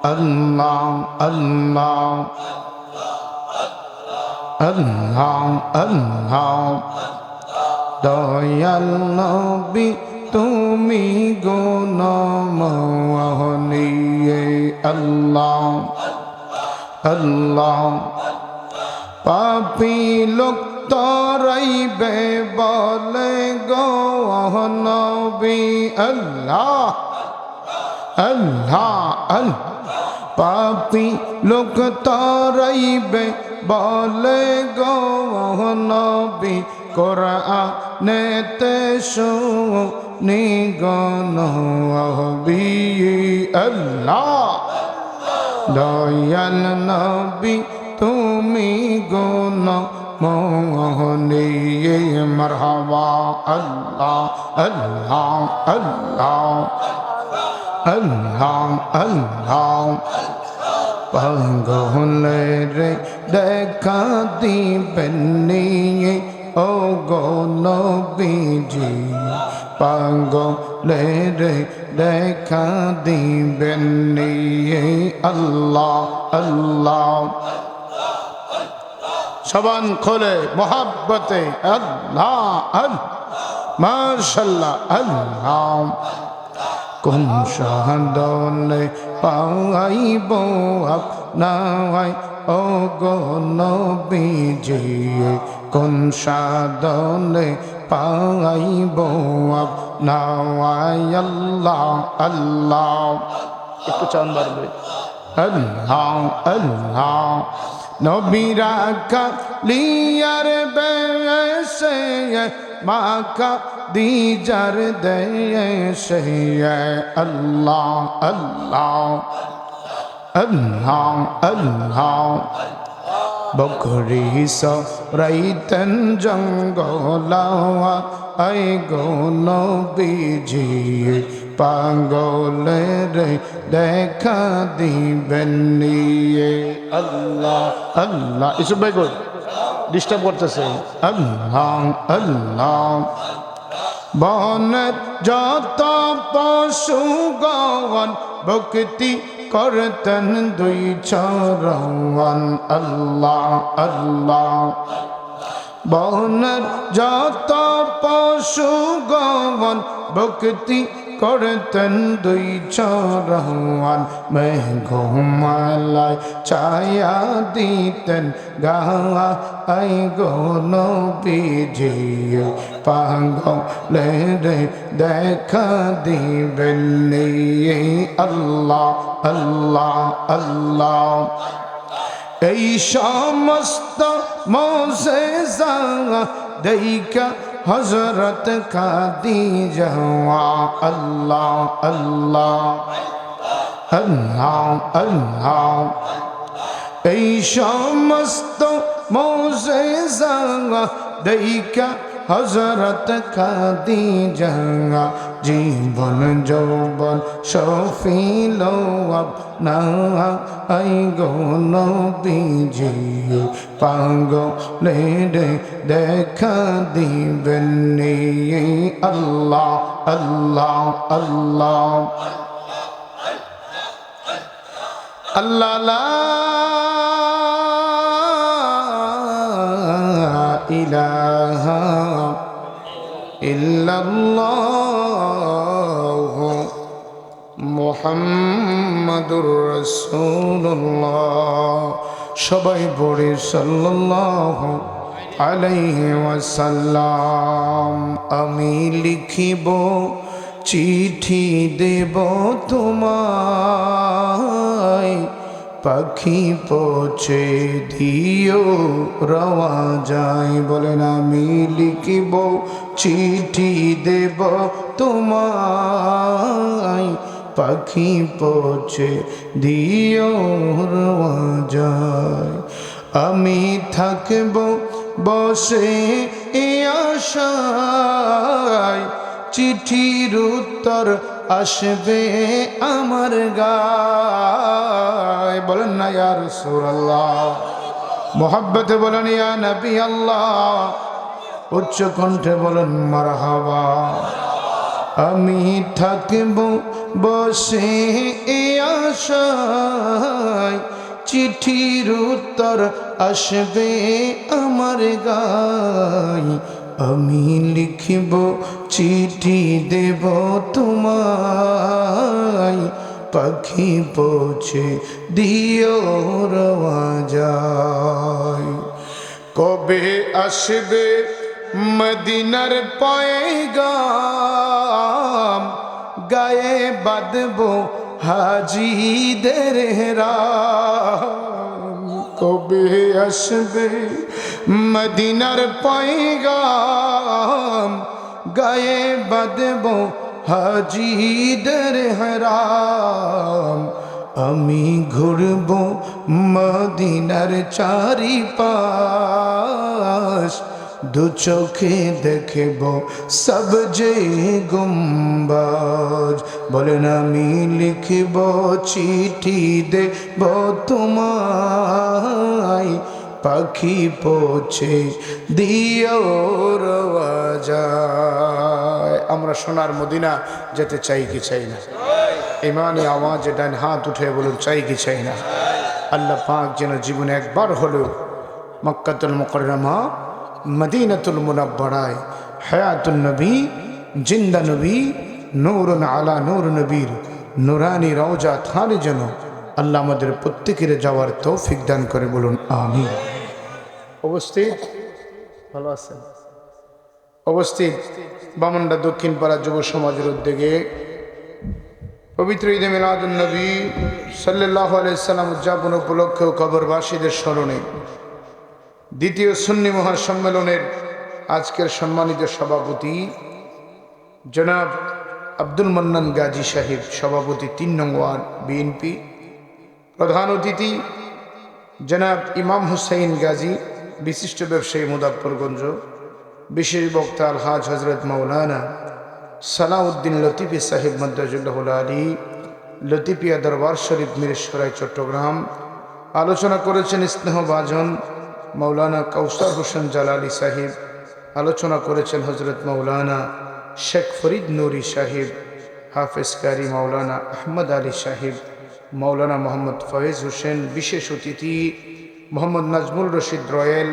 আল্লাহ আল্লাহ আল্লাহ আল্লাহ দয়াল নবী তুমি গুণমোহনীয়ে আল্লাহ আল্লাহ পাপী লোক তরাইবে বলে গো নবী আল্লাহ আল্লাহ আল্লাহ পাপী লোক তরাইবে বলে গো নবী কোরআনেতে শুনি গো নবী আল্লাহ দয়াল নবী তুমি গুণমোহনীয়ে মারহাবা আল্লাহ আল্লাহ আল্লাহ আল্লাহ আল্লাহ পাগলে রে দেখা দিবেন নিয়ে ও গো নবীজি পাগলে রে দেখা দিবেন নিয়ে আল্লাহ আল্লাহ সবান খোলে মোহাব্বতে আল্লাহ মাশাআল্লাহ আল্লাহ কোন সাধনে পাইব আপনায় ও গো নবীজি কোন সাধনে পাইব আপনায় আল্লাহ আল্লাহ একটু চান বাড়বে আল্লাহ আল্লাহ নবীরা কালিয়ার বেশে মাকা দিজার দেশে আল্লাহ আল্লাহ আল্লাহ আল্লাহ বকরি সরাইতেন জঙ্গলা আই গো নবীজি পাগলে রে দেখা দিবেন নিয়ে আল্লাহ আল্লাহ এসব ভাই গো ডিস্টার্ব করতেছে আল্লাহ আল্লাহ বনের যত পশু গণ ভক্তি করতেন দুই চরণ আল্লাহ আল্লাহ বনের যত পশু গণ ভক্তি করতেন দুই চরণ মেঘমালায় ছায়া দিতেন গায় গো নবীজি পাগলে রে দেখা দিবেন নিয়ে আল্লাহ আল্লাহ আল্লাহ এই সমস্ত মোজেজা দেখা হযরত খাদিজা আল্লাহ আল্লাহ আল্লাহ আল্লাহ এই সমস্ত মোজেজা দেখা হযরত খাদিজা জীবন যৌবন সফিল আপনায় গো নবীজি পাগলে রে দেখা দিবেন নিয়ে আল্লাহ আল্লাহ আল্লাহ আল্লাহ লা ইলাহা ইল্লাল্লাহ মুহাম্মাদুর রাসূলুল্লাহ সবাই পড়ে সাল্লাল্লাহু আলাইহি ওয়াসাল্লাম আমি লিখিব চিঠি দেব তোমায় পাখি পৌঁছে দিও রওয়া যায় বলেন আমি লিখিব চিঠি দেব তোমায় পাখি পৌঁছে দিও রওয়া যায় আমি থাকব বসে এই আশায় চিঠির উত্তর আসবে আমার গায় বলেন না ইয়া রাসূলুল্লাহ মোহাব্বতে বলেন ইয়া নবী আল্লাহ উচ্চ কণ্ঠে বলেন মারহাবা আমি থাকব বসে এ আশায়, চিঠির উত্তর আসবে আমার গায়। আমি লিখিব চিঠি দেব তোমায়, পাখি পৌঁছে দিও রওয়াজায়। কবে আসবে মদিনার পয়গাম, গায়ে বাঁধবো হাজিদের হেরাম। কবে আসবে মদিনার পয়গাম, গায়ে বাঁধবো হাজিদের হেরাম। আমি ঘুরব মদিনার চারিপাশ, দু চোখে দেখব সব যে গুম্বাজ। বলেন আমি লিখব চিঠি দেব তোমায়, পাখি পৌঁছে দিও রওয়াজায়। আমরা সোনার মদিনা যেতে চাই কি চাই না? ইমানি আওয়াজে ডান হাত উঠে বলুন চাই কি চাই না? আল্লাহ পাক যেন জীবনে একবার হলো মক্কাতুল মুকাররমা মদিনাতুল মুনাব্বারায় হায়াতুন নবী, জিন্দা নবী, নূরুন আলা নূর নবীর নুরানি রওজা থানে যেন আল্লাহ আমাদের প্রত্যেকের যাওয়ার তৌফিক দান করে বলুন আমিন। উপস্থিত ভালো আছেন? উপস্থিত বামনডা দক্ষিণ পাড়া যুব সমাজের উদ্যোগে পবিত্র ঈদে মিলাদুন নবী সাল্লাল্লাহু আলাইহি সাল্লাম উদযাপন উপলক্ষে ও কবরবাসীদের স্মরণে দ্বিতীয় সুন্নি মহাসম্মেলনের আজকের সম্মানিত সভাপতি জনাব আব্দুল মান্নান গাজী সাহেব, সভাপতি ৩ নং ওয়ার্ড বিএনপি। প্রধান অতিথি জনাব ইমাম হুসাইন গাজী, বিশিষ্ট ব্যবসায়ী মুজাফফরগঞ্জ। বিশেষ বক্তা আলহাজ হজরত মাওলানা সালাউদ্দিন লতিফি সাহেব মাদ্রাজুল্লাহুল আলী, লতিফিয়া দরবার শরীফ মিরসরাই চট্টগ্রাম। আলোচনা করেছেন স্নেহভাজন মৌলানা কাউসার হোসেন জালালি সাহেব। আলোচনা করেছেন হজরত মৌলানা শেখ ফরিদ নুরি সাহেব, হাফেজ কারি মৌলানা আহমদ আলী সাহেব, মৌলানা মোহাম্মদ ফয়েজ হোসেন। বিশেষ অতিথি মোহাম্মদ নাজমুল রশিদ রয়েল,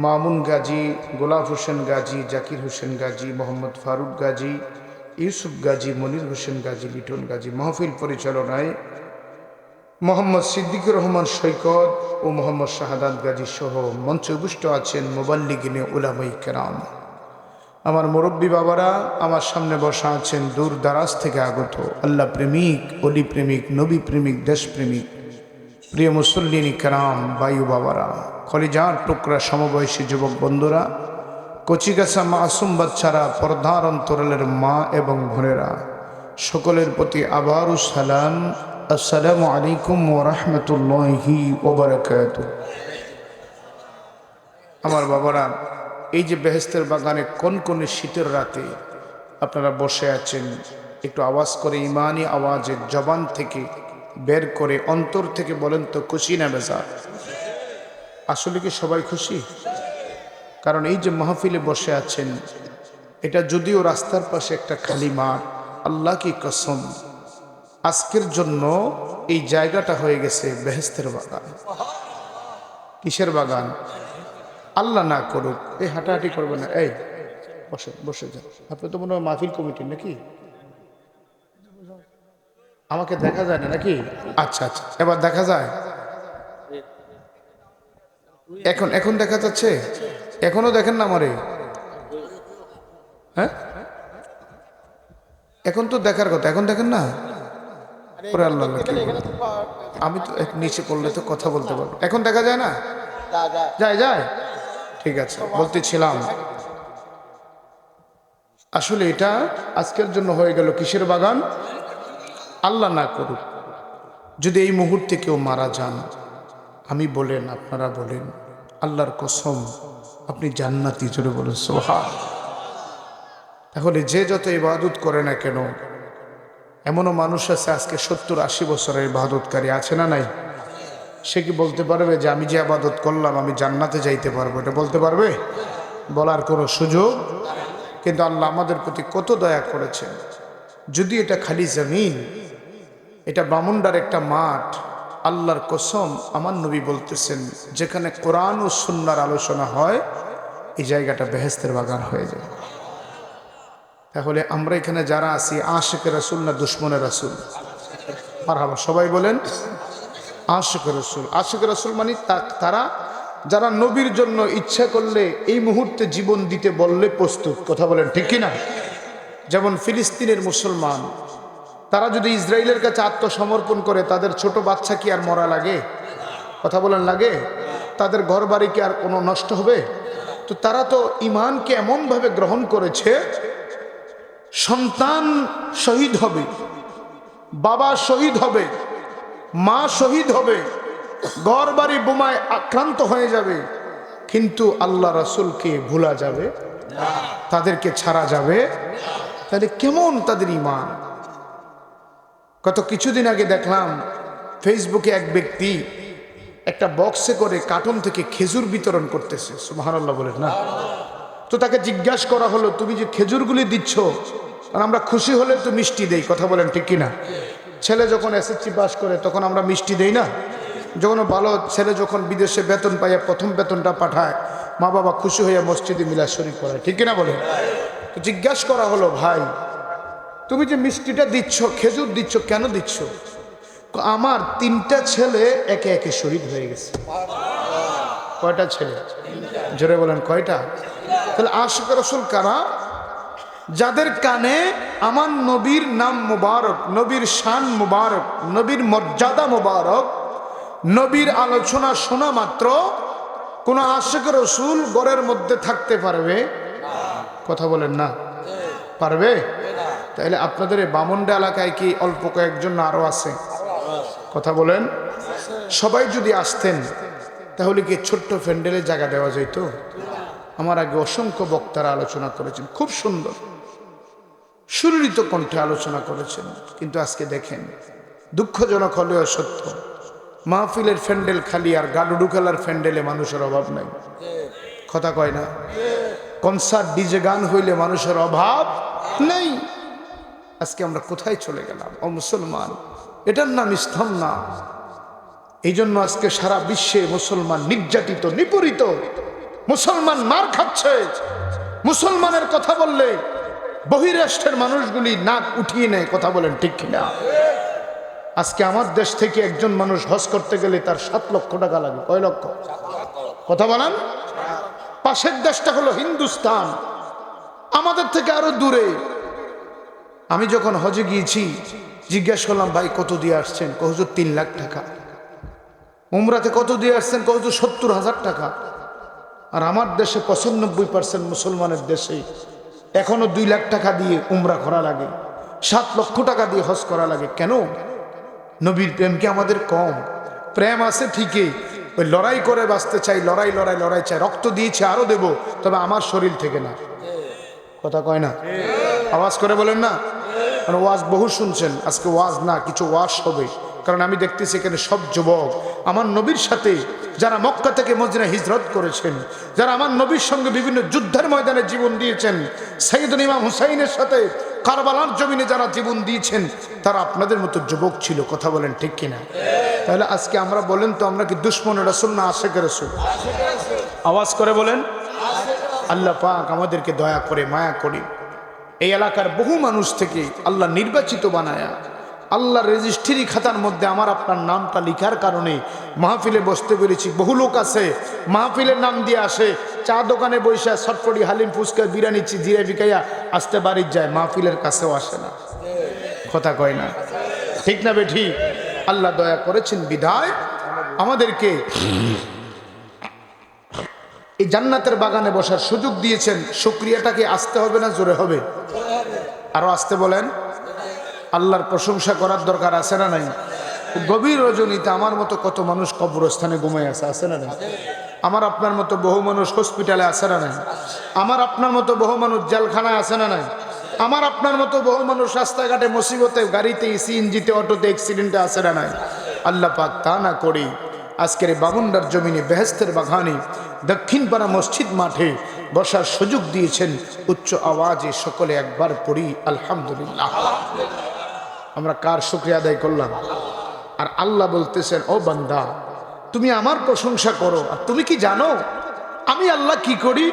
মামুন গাজী, গোলাপ হোসেন গাজী, জাকির হোসেন গাজী, মোহাম্মদ ফারুক গাজী, ইউসুফ গাজী, মনির হোসেন গাজী, লিটন গাজী। মাহফিল পরিচালনায় মোহাম্মদ সিদ্দিকুর রহমান সৈকত ও মোহাম্মদ শাহাদাত গাজী সহ মঞ্চে উপস্থিত আছেন মুবাল্লিগিনে উলামায়ে কেরাম। আমার মুরব্বী বাবারা আমার সামনে বসা আছেন, দূর দারাজ থেকে আগত আল্লাহ প্রেমিক, অলি প্রেমিক, নবী প্রেমিক, দেশপ্রেমিক, প্রিয় মুসল্লিনী কেরাম, বায়ু বাবারা, কলিজার টুকরা সমবয়সী যুবক বন্ধুরা, কচিকাছা মাসুম বাচ্চারা, পর্দার অন্তরালের মা এবং বোনেরা, সকলের প্রতি আবারও সালাম। আসসালামু আলাইকুম ওয়া রাহমাতুল্লাহি ওয়া বারাকাতুহু। আমার বাবারা, এই যে বেহেশতের বাগানে কোন কোন শীতের রাতে আপনারা বসে আছেন, একটু আওয়াজ করে ইমানি আওয়াজের জবান থেকে বের করে অন্তর থেকে বলেন তো খুশি না বেজার? আসলে কি সবাই খুশি? কারণ এই যে মাহফিলে বসে আছেন, এটা যদিও রাস্তার পাশে একটা খালি মাঠ, আল্লাহ কি কসম আজকের জন্য এই জায়গাটা হয়ে গেছে বেহেশতের বাগান। কিসের বাগান? আল্লাহ না করুক এই হাঁটাহাঁটি করবে না, এই বসে বসে যান। আপনি তো মনে হয় মাহফিল কমিটির নাকি? আমাকে দেখা যায় না নাকি? আচ্ছা আচ্ছা, এবার দেখা যায়। এখন দেখা যাচ্ছে? এখনো দেখেন না আমারে? হ্যাঁ, এখন তো দেখার কথা, এখন দেখেন না? আল্লাহ, আমি তো নিচে পড়লে তো কথা বলতে পারবো। এখন দেখা যায় না? যায় যায়, ঠিক আছে। বলতেছিলাম আসলে এটা আজকের জন্য হয়ে গেল কিসের বাগান? আল্লাহ না করুক যদি এই মুহূর্তে কেউ মারা যান, আমি বলেন আপনারা বলেন আল্লাহর কসম আপনি জান্নাতি, জোরে বলেন সুবহান। তাহলে যে যত ইবাদত করে না কেন, এমনও মানুষ আছে আজকে 70-80 বছরের ইবাদতকারী আছে না নাই? সে কি বলতে পারবে যে আমি যে ইবাদত করলাম আমি জান্নাতে যাইতে পারবো? এটা বলতে পারবে? বলার কোনো সুযোগ? কিন্তু আল্লাহ আমাদের প্রতি কত দয়া করেছেন। যদি এটা খালি জমিন, এটা বামুন্ডার একটা মাঠ, আল্লাহর কসম আমার নবী বলতেছেন যেখানে কোরআন ও সুন্নাহর আলোচনা হয় এই জায়গাটা বেহেশতের বাগান হয়ে যায়। তাহলে আমরা এখানে যারা আছি আশিকে রাসূল না দুশমনে রাসূল? মারহাবা, সবাই বলেন আশিকে রাসূল। আশিকে রাসূল মানে তারা যারা নবীর জন্য ইচ্ছা করলে এই মুহূর্তে জীবন দিতে বললে প্রস্তুত। কথা বলেন ঠিক কিনা? যেমন ফিলিস্তিনের মুসলমান, তারা যদি ইসরায়েলের কাছে আত্মসমর্পণ করে তাদের ছোট বাচ্চা কি আর মরা লাগে? কথা বলেন লাগে? তাদের ঘর বাড়ি কি আর কোনো নষ্ট হবে? তো তারা তো ইমানকে এমনভাবে গ্রহণ করেছে, সন্তান শহীদ হবে, বাবা শহীদ হবে, মা শহীদ হবে, ঘর বাড়ি বোমায় আক্রান্ত হয়ে যাবে, কিন্তু আল্লাহ রাসূলকে ভোলা যাবে, তাদেরকে ছাড়া যাবে। তাহলে কেমন তাদের ইমান? গত কিছুদিন আগে দেখলাম ফেসবুকে এক ব্যক্তি একটা বক্সে করে কার্টুন থেকে খেজুর বিতরণ করতেছে। সুবহানাল্লাহ বলেন না? তো তাকে জিজ্ঞাসা করা হলো, তুমি যে খেজুরগুলি দিচ্ছ, আর আমরা খুশি হলে তো মিষ্টি দেই। কথা বলেন ঠিক কিনা? ছেলে যখন এসএসসি পাস করে তখন আমরা মিষ্টি দেই না? যখন ভালো ছেলে যখন বিদেশে বেতন পাইয়া প্রথম বেতনটা পাঠায়, মা বাবা খুশি হইয়া মসজিদে মিলাদ শরীফ করায়, ঠিক কিনা বলেন? তো জিজ্ঞাসা করা হলো, ভাই তুমি যে মিষ্টিটা দিচ্ছ, খেজুর দিচ্ছ, কেন দিচ্ছ? আমার 3টা ছেলে একে একে শহীদ হয়ে গেছে। কয়টা ছেলে? জোরে বলেন কয়টা? তাহলে আশিক রাসূল কারা? যাদের কানে আমার নবীর নাম মুবারক, নবীর শান মুবারক, নবীর মর্যাদা মুবারক, নবীর আলোচনা শোনা মাত্র কোন আশিক রাসূল ঘরের মধ্যে থাকতে পারবে? কথা বলেন না, পারবে? তাহলে আপনাদের এই বামুন্ডা এলাকায় কি অল্প কয়েকজন না আরো আছে? কথা বলেন। সবাই যদি আসতেন তাহলে কি ছোট্ট প্যান্ডেলে জায়গা দেওয়া যেত? আমার আগে অসংখ্য বক্তারা আলোচনা করেছেন, খুব সুন্দর সুললিত কণ্ঠে আলোচনা করেছেন, কিন্তু আজকে দেখেন দুঃখজনক হলেও সত্য, মাহফিলের প্যান্ডেল খালি আর গাডুডু খেলার প্যান্ডেলে মানুষের অভাব নাই। কথা কয় না? কনসার্ট ডিজে গান হইলে মানুষের অভাব নেই। আজকে আমরা কোথায় চলে গেলাম? ও মুসলমান, এটার নাম ইসলাম না। এই জন্য আজকে সারা বিশ্বে মুসলমান নির্যাতিত, নিপীড়িত, মুসলমান মার খাচ্ছে। মুসলমানের কথা বললে বহিরাষ্ট্রের মানুষগুলি নাক উঠিয়ে নেয়। কথা বলেন ঠিক কিনা? আজকে আমার দেশ থেকে একজন মানুষ হজ করতে গেলে তার 7 লক্ষ টাকা লাগে। কয় লক্ষ? কথা বলেন। পাশের দেশটা হলো হিন্দুস্তান, আমাদের থেকে আরো দূরে। আমি যখন হজে গিয়েছি জিজ্ঞাসা করলাম, ভাই কত দিয়ে আসছেন? হুজুর 3 লাখ টাকা। উমরাতে কত দিয়ে আসছেন? হুজুর 70,000 টাকা। আর আমার দেশে 95% মুসলমানের দেশে এখনো 2 লাখ টাকা দিয়ে উমরা করা লাগে, 7 লক্ষ টাকা দিয়ে হজ করা লাগে। কেন? নবীর প্রেম কি আমাদের কম? প্রেম আছে ঠিকই, ওই লড়াই করে বাঁচতে চাই, লড়াই লড়াই লড়াই চাই, রক্ত দিয়েছে আরো দেব, তবে আমার শরীর থেকে না। কথা কয় না? আওয়াজ করে বলেন না? ওয়াজ বহু শুনছেন, আজকে ওয়াজ না কিছু ওয়াজ হবে, কারণ আমি দেখতেছি এখানে সব যুবক আমার নবীর সাথে যারা মক্কা থেকে মদিনা হিজরত করেছেন, যারা আমার নবীর সঙ্গে বিভিন্ন যুদ্ধের ময়দানে জীবন দিয়েছেন, সাইয়েদনা ইমাম হুসাইনের সাথে কারবালার জমিনে যারা জীবন দিয়েছেন, তারা আপনাদের মতো যুবক ছিল। কথা বলেন ঠিক কিনা? তাহলে আজকে আমরা বলেন তো, আমরা কি দুশমনে রাসূল না আশিকে রাসূল? আওয়াজ করে বলেন। আল্লাহ পাক আমাদেরকে দয়া করে মায়া করে এই এলাকার বহু মানুষ থেকে আল্লাহ নির্বাচিত বানায়া আল্লাহ রেজিস্ট্রি খাতার মধ্যে আমার আপনার নামটা লিখার কারণে মাহফিলে বসতে পেরেছি। বহু লোক আছে মাহফিলের নাম দিয়ে আসে, চা দোকানে বৈশা ছটফটি হালিম ফুচকা বিরিয়ানি জিরা বিকাইয়া আসতে বাড়ির যায়, মাহফিলের কাছেও আসে না। কথা কয় না? ঠিক না বেঠি? আল্লাহ দয়া করেছেন বিদায় আমাদেরকে এই জান্নাতের বাগানে বসার সুযোগ দিয়েছেন। শুকরিয়াটাকে আসতে হবে না জোরে হবে? আরো আসতে বলেন। আল্লাহর প্রশংসা করার দরকার আছে না নাই? গভীর রজনীতে আমার মতো কত মানুষ কবরস্থানে ঘুমাই আছে না নাই? আমার আপনার মতো বহু মানুষ হসপিটালে আছে না নাই? আমার আপনার মতো বহু মানুষ জেলখানায় আছে না নাই? আমার আপনার মতো বহু মানুষ রাস্তাঘাটে মুসিবতে, গাড়িতে, সিএনজিতে, অটোতে অ্যাক্সিডেন্টে আছে না নাই? আল্লাহ পাক তা না করি আজকের বামুন্ডার জমিনে বেহেশতের বাগানে দক্ষিণপাড়া মসজিদ মাঠে বসার সুযোগ দিয়েছেন। উচ্চ আওয়াজে সকলে একবার পড়ি আলহামদুলিল্লাহ। আমরা কার শুকরিয়া আদায় করলাম? আর আল্লাহ বলতেছেন, ও বান্দা তুমি আমার প্রশংসা করো, আর তুমি কি জানো আমি আল্লাহ কি করি?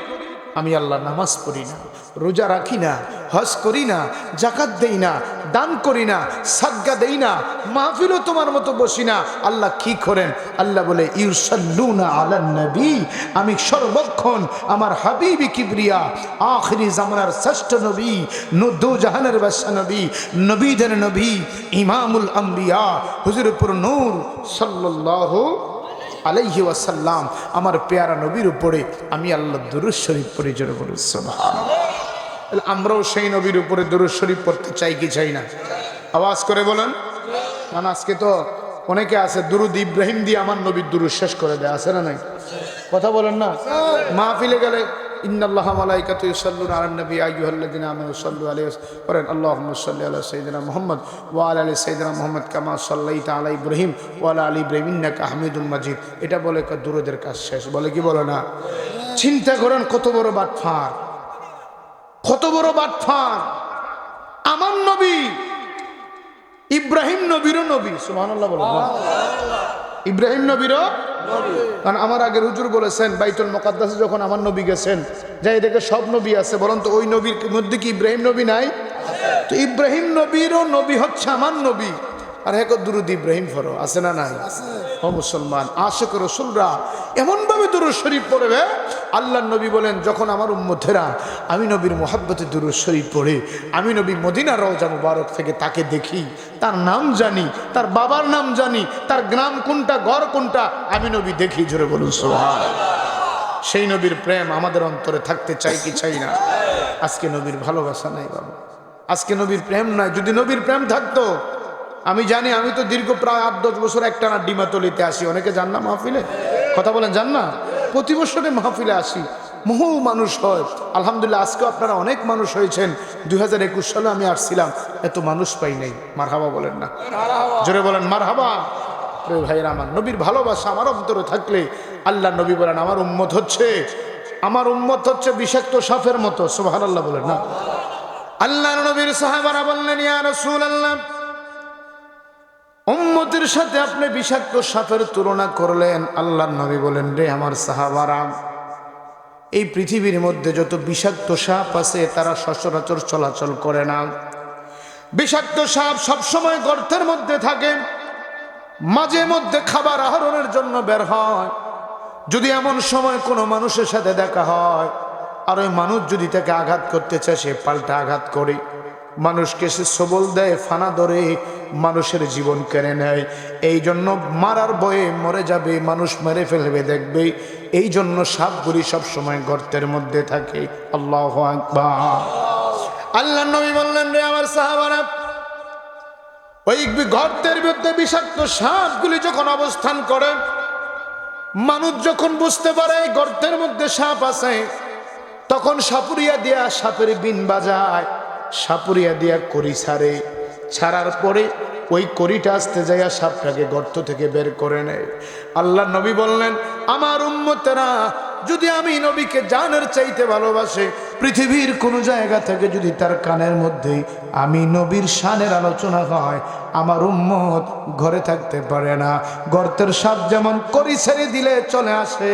আমি আল্লাহ নামাজ পড়ি না, রোজা রাখি না, হজ করি না, জাকাত দেই না, দান করি না, সাদকা দেই না, মাহফিলও তোমার মতো বসি না। আল্লাহ কি করেন? আল্লাহ বলে ইউসাল্লুনা আলান নবী, আমি সর্বক্ষণ আমার হাবিবি কিবরিয়া আখিরি জামানার শ্রেষ্ঠ নবী, দু জাহানের বাদশা নবী, নবীদের নবী, ইমামুল আম্বিয়া হুজুরপুর নূর সাল্লাল্লাহু আলাইহি ওয়াসাল্লাম, আমার পেয়ারা নবীর উপরে আমি আল্লাহ দুরূদ শরীফ পড়ি। জোরে বলুন সুবহানাল্লাহ। আমরাও সেই নবীর উপরে দুরূদ শরীফ পড়তে চাই কি চাই না? আওয়াজ করে বলেন। কারণ আজকে তো অনেকে আছে দুরূদ ইব্রাহিম দিয়ে আমার নবীর দুরূদ শেষ করে দেয়, আছে না নাই? কথা বলেন না। মাহফিলে গেলে ইন্নাল্লাহা মালাইকাতু ইউসাল্লুনা আলান নবী আইয়ুহাল্লাযিনা আমানু সাল্লু আলাইহি ওয়া আল্লাহুম্মা সাল্লি আলা সাইয়্যিদিনা মুহাম্মদ ওয়া আলা আলি সাইয়্যিদিনা মুহাম্মদ কামা সাল্লাইতা আলা ইব্রাহিম ওয়া আলা আলি ইব্রাহিম ইন্নাকা হামিদুম মাজিদ। এটা বলে দুরূদের কাজ শেষ। বলে কি বলে না? চিন্তা করেন কত বড় বাটফার, কত বড় বাটফার। আমার নবী ইব্রাহিম নবীরও নবী। সুবহানাল্লাহ বলেন। ইব্রাহিম নবীরও নবী। কারণ আমার আগের হুজুর বলেছেন বাইতুল মুকাদ্দাসে যখন আমার নবী গেছেন, যাই দেখে সব নবী আছে, বলেন তো ওই নবীর মধ্যে কি ইব্রাহিম নবী নাই? তো ইব্রাহিম নবীরও নবী হচ্ছে আমার নবী। আর হ্যাঁ, দুরূদ ইব্রাহিম ফরো আছে না নাই? ও মুসলমান, আশিক রাসূলরা এমন ভাবে দুরূদ শরীফ পড়বে। আল্লাহর নবী বলেন, যখন আমার উম্মতেরা আমি নবীর মোহাব্বতে দুরূদ শরীফ পড়ে, আমি নবী মদিনার রওজা মুবারক থেকে তাকে দেখি, তার নাম জানি, তার বাবার নাম জানি, তার গ্রাম কোনটা, ঘর কোনটা, আমি নবী দেখি। জোরে বলুন সুবহানাল্লাহ। সেই নবীর প্রেম আমাদের অন্তরে থাকতে চাই কি চাই না? আজকে নবীর ভালোবাসা নাই বাবা, আজকে নবীর প্রেম নাই। যদি নবীর প্রেম থাকতো, আমি জানি, আমি তো দীর্ঘ প্রায় 8-10 বছর একটানা ডিমাতলিতে আসি। অনেকে যান না মাহফিলে? কথা বলেন, যান না? প্রতি বছরে মাহফিলে আসি, বহু মানুষ হয়। আলহামদুলিল্লাহ, আজকেও আপনারা অনেক মানুষ হয়েছেন। 2021 সালে আমি আসছিলাম, এত মানুষ পাই নাই। মারহাবা বলেন না? জোরে বলেন মারহাবা। প্রিয় ভাইয়েরা আমার, নবীর ভালোবাসা আমার অন্তরে থাকলে আল্লাহ নবী বলেন, আমার উম্মত হচ্ছে বিষাক্ত সাপের মতো। সুবহানাল্লাহ বলেন না? আল্লাহর নবীর সাহাবারা বললেন, ইয়া রাসূলুল্লাহ, উম্মতের সাথে আপনি বিষাক্ত সাপের তুলনা করলেন। আল্লাহর নবী বলেন, রে আমার সাহাবারা, এই পৃথিবীর মধ্যে যত বিষাক্ত সাপ আছে তারা সচরাচর চলাচল করে না। বিষাক্ত সাপ সবসময় গর্তের মধ্যে থাকে, মাঝে মধ্যে খাবার আহরণের জন্য বের হয়। যদি এমন সময় কোনো মানুষের সাথে দেখা হয় আর ওই মানুষ যদি তাকে আঘাত করতে চায়, সে পাল্টা আঘাত করে, মানুষকে সে সবল দেয়, ফানা ধরে মানুষের জীবন কেড়ে নেয়। এই জন্য মারার ভয়ে মরে যাবে, মানুষ মেরে ফেলবে দেখবে, এই জন্য সাপগুলি সবসময় গর্তের মধ্যে থাকে। আল্লাহু আকবার। আল্লাহ নবী বললেন, রে আমার সাহাবারা, ওই গর্তের মধ্যে বিষাক্ত সাপগুলি যখন অবস্থান করে, মানুষ যখন বুঝতে পারে গর্তের মধ্যে সাপ আছে, তখন সাপুরিয়া দিয়া সাপের বিন বাজায়, সাপুরিয়া দিয়া করি ছাড়ার পরে ওই করিটা আসতে যাইয়া সাপটাকে গর্ত থেকে বের করে নেয়। আল্লাহ নবী বললেন, আমার উম্মতেরা যদি আমি নবীকে জানের চাইতে ভালোবাসে, পৃথিবীর কোনো জায়গা থেকে যদি তার কানের মধ্যে আমি নবীর শানের আলোচনা হয়, আমার উম্মত ঘরে থাকতে পারে না। গর্তের সাপ যেমন করি ছেড়ে দিলে চলে আসে,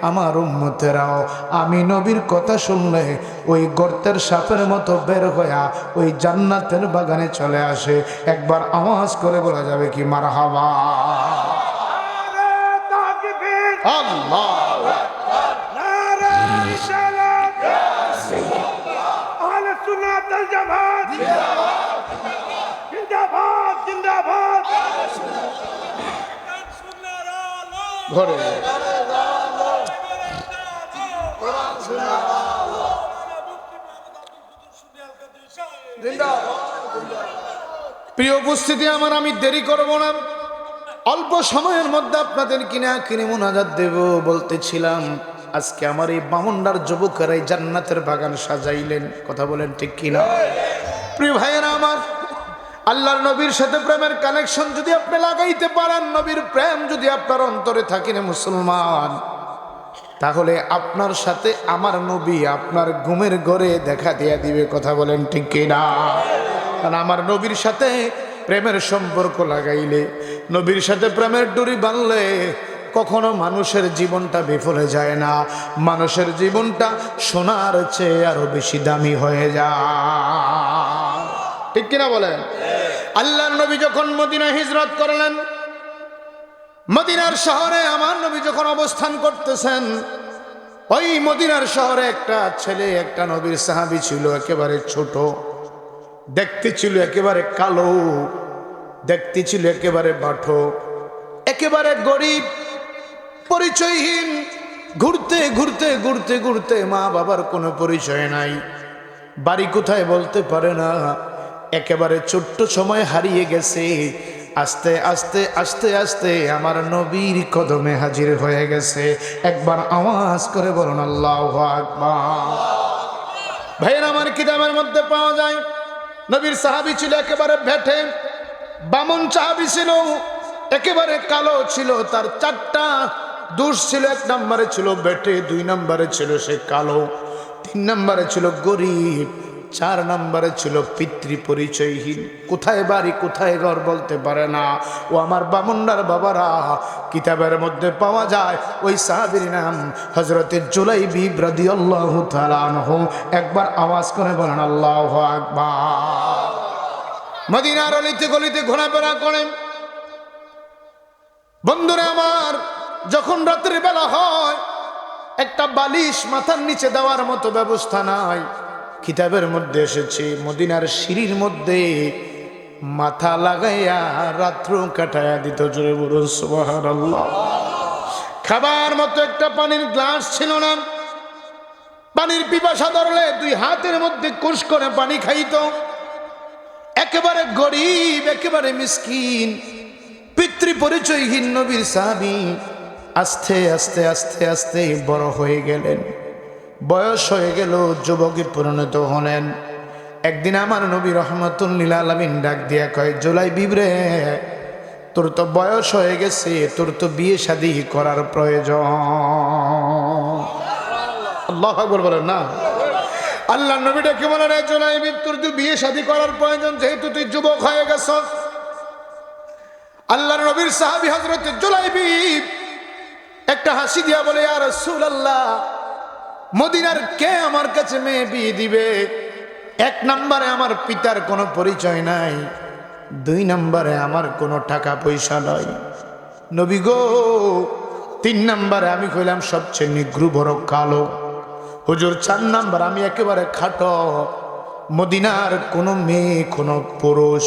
আমার উম্মতেরাও আমি নবীর কথা শুনলে ওই গর্তের সাপের মতো বের হইয়া ওই জান্নাতের বাগানে চলে আসে। একবার আওয়াজ করে বলা যাবে কি মারহাবা? আল্লাহ ঘরে প্রিয় উপস্থিতি আমার, আমি দেরি করব না, অল্প সময়ের মধ্যে আপনাদের কিনে মুনাজাত দেব। বলতেছিলাম, আজকে আমার এই বামুন্ডার যুবকেরাই জান্নাতের বাগান সাজাইলেন। কথা বলেন ঠিক কিনা? প্রিয় ভাইয়েরা আমার, আল্লাহর নবীর সাথে প্রেমের কানেকশন যদি আপনি লাগাইতে পারেন, নবীর প্রেম যদি আপনার অন্তরে থাকে, মুসলমান, তাহলে আপনার সাথে আমার নবী আপনার ঘুমের ঘরে দেখা দিয়া দিবে। কথা বলেন ঠিক কিনা? কারণ আমার নবীর সাথে প্রেমের সম্পর্ক লাগাইলে, নবীর সাথে প্রেমের ডুরি বাঁধলে কখনো মানুষের জীবনটা বিফলে যায় না, মানুষের জীবনটা সোনার চেয়ে আরো বেশি দামি হয়ে যায়। ঠিক কিনা বলেন? আল্লাহর নবী যখন মদিনা হিজরত করলেন, মদিনার শহরে আমার নবী যখন অবস্থান করতেছেন, ওই মদিনার শহরে একটা ছেলে, একটা নবীর সাহাবী ছিল, একেবারে ছোট, দেখতে ছিল একেবারে কালো, দেখতে ছিল একেবারে বাঠো, একেবারে গরিব, পরিচয়হীন, ঘুরতে ঘুরতে ঘুরতে ঘুরতে মা বাবার কোনো পরিচয় নাই, বাড়ি কোথায় বলতে পারে না, একেবারে ছোট্ট সময় হারিয়ে গেছে। আস্তে আস্তে আস্তে আস্তে আমার নবীর কদমে হাজির হয়ে গেছে। একবার আওয়াজ করে বলুন আল্লাহু আকবার। ভাইয়ের আমার কিতাবের মধ্যে পাওয়া যায় নবীর সাহাবী ছিল একেবারে বেঁটে, বামন সাহাবী ছিল, একেবারে কালো ছিল, তার চারটা দোষ ছিল। এক নম্বরে ছিল বেঁটে, দুই নম্বরে ছিল সে কালো, তিন নম্বরে ছিল গরিব, চার নম্বরে ছিল পিতৃ পরিচয়হীন, কোথায় বাড়ি কোথায় ঘর বলতে পারে না। ও আমার বামুন্ডার বাবারা, কিতাবের মধ্যে পাওয়া যায় ওই সাহাবীর নাম হযরতে জুলাইবিব রাদিয়াল্লাহু তাআলা আনহু। একবার আওয়াজ করে বলেন আল্লাহু আকবার। মদিনার অলিতে গলিতে ঘোরাফেরা করেন। বন্ধুরা আমার, যখন রাতের বেলা হয়, একটা বালিশ মাথার নিচে দেওয়ার মতো ব্যবস্থা নাই। কিতাবের মধ্যে এসেছে মদিনার সিঁড়ির মধ্যে মাথা লাগাইয়া রাত্র কাটাইয়া দিত। জোরে বলুন সুবহানাল্লাহ। খাবার মতো একটা পানির গ্লাস ছিল না, পানির পিপাসা ধরলে দুই হাতের মধ্যে কুশ করে পানি খাইত। একেবারে গরিব, একেবারে মিসকিন, পিতৃ পরিচয়হীন নবীর সাহাবী আস্তে আস্তে আস্তে আস্তে বড় হয়ে গেলেন, বয়স হয়ে গেল, যুবকে পরিণত হলেন। একদিন আমার নবী রহমাতুল লিল আলামিন ডাক দিয়া কয়, জুলাইবিব রে, তোর তো বয়স হয়ে গেছে, তোর তো বিয়ে শাদী করার প্রয়োজন। আল্লাহু আকবার বলেন না। আল্লাহ নবী ডাকে বলে, রে জুলাইবিব, তোর তো বিয়ে শাদী করার প্রয়োজন, যেহেতু তুই যুবক হয়ে গেছস। আল্লাহর নবীর সাহাবী হযরত জুলাইবিব একটা হাসি দিয়া বলে, ইয়া রাসূলুল্লাহ, মদিনার কে আমার কাছে মেয়ে বিয়ে দিবে? এক নম্বরে আমার পিতার কোনো পরিচয় নাই, দুই নম্বরে আমার কোনো টাকা পয়সা নাই নবী গো, তিন নম্বরে আমি কইলাম সবচেয়ে নিগ্রু বড় কালো, হুজুর চার নম্বর আমি একেবারে খাটো। মদিনার কোনো মেয়ে, কোনো পুরুষ,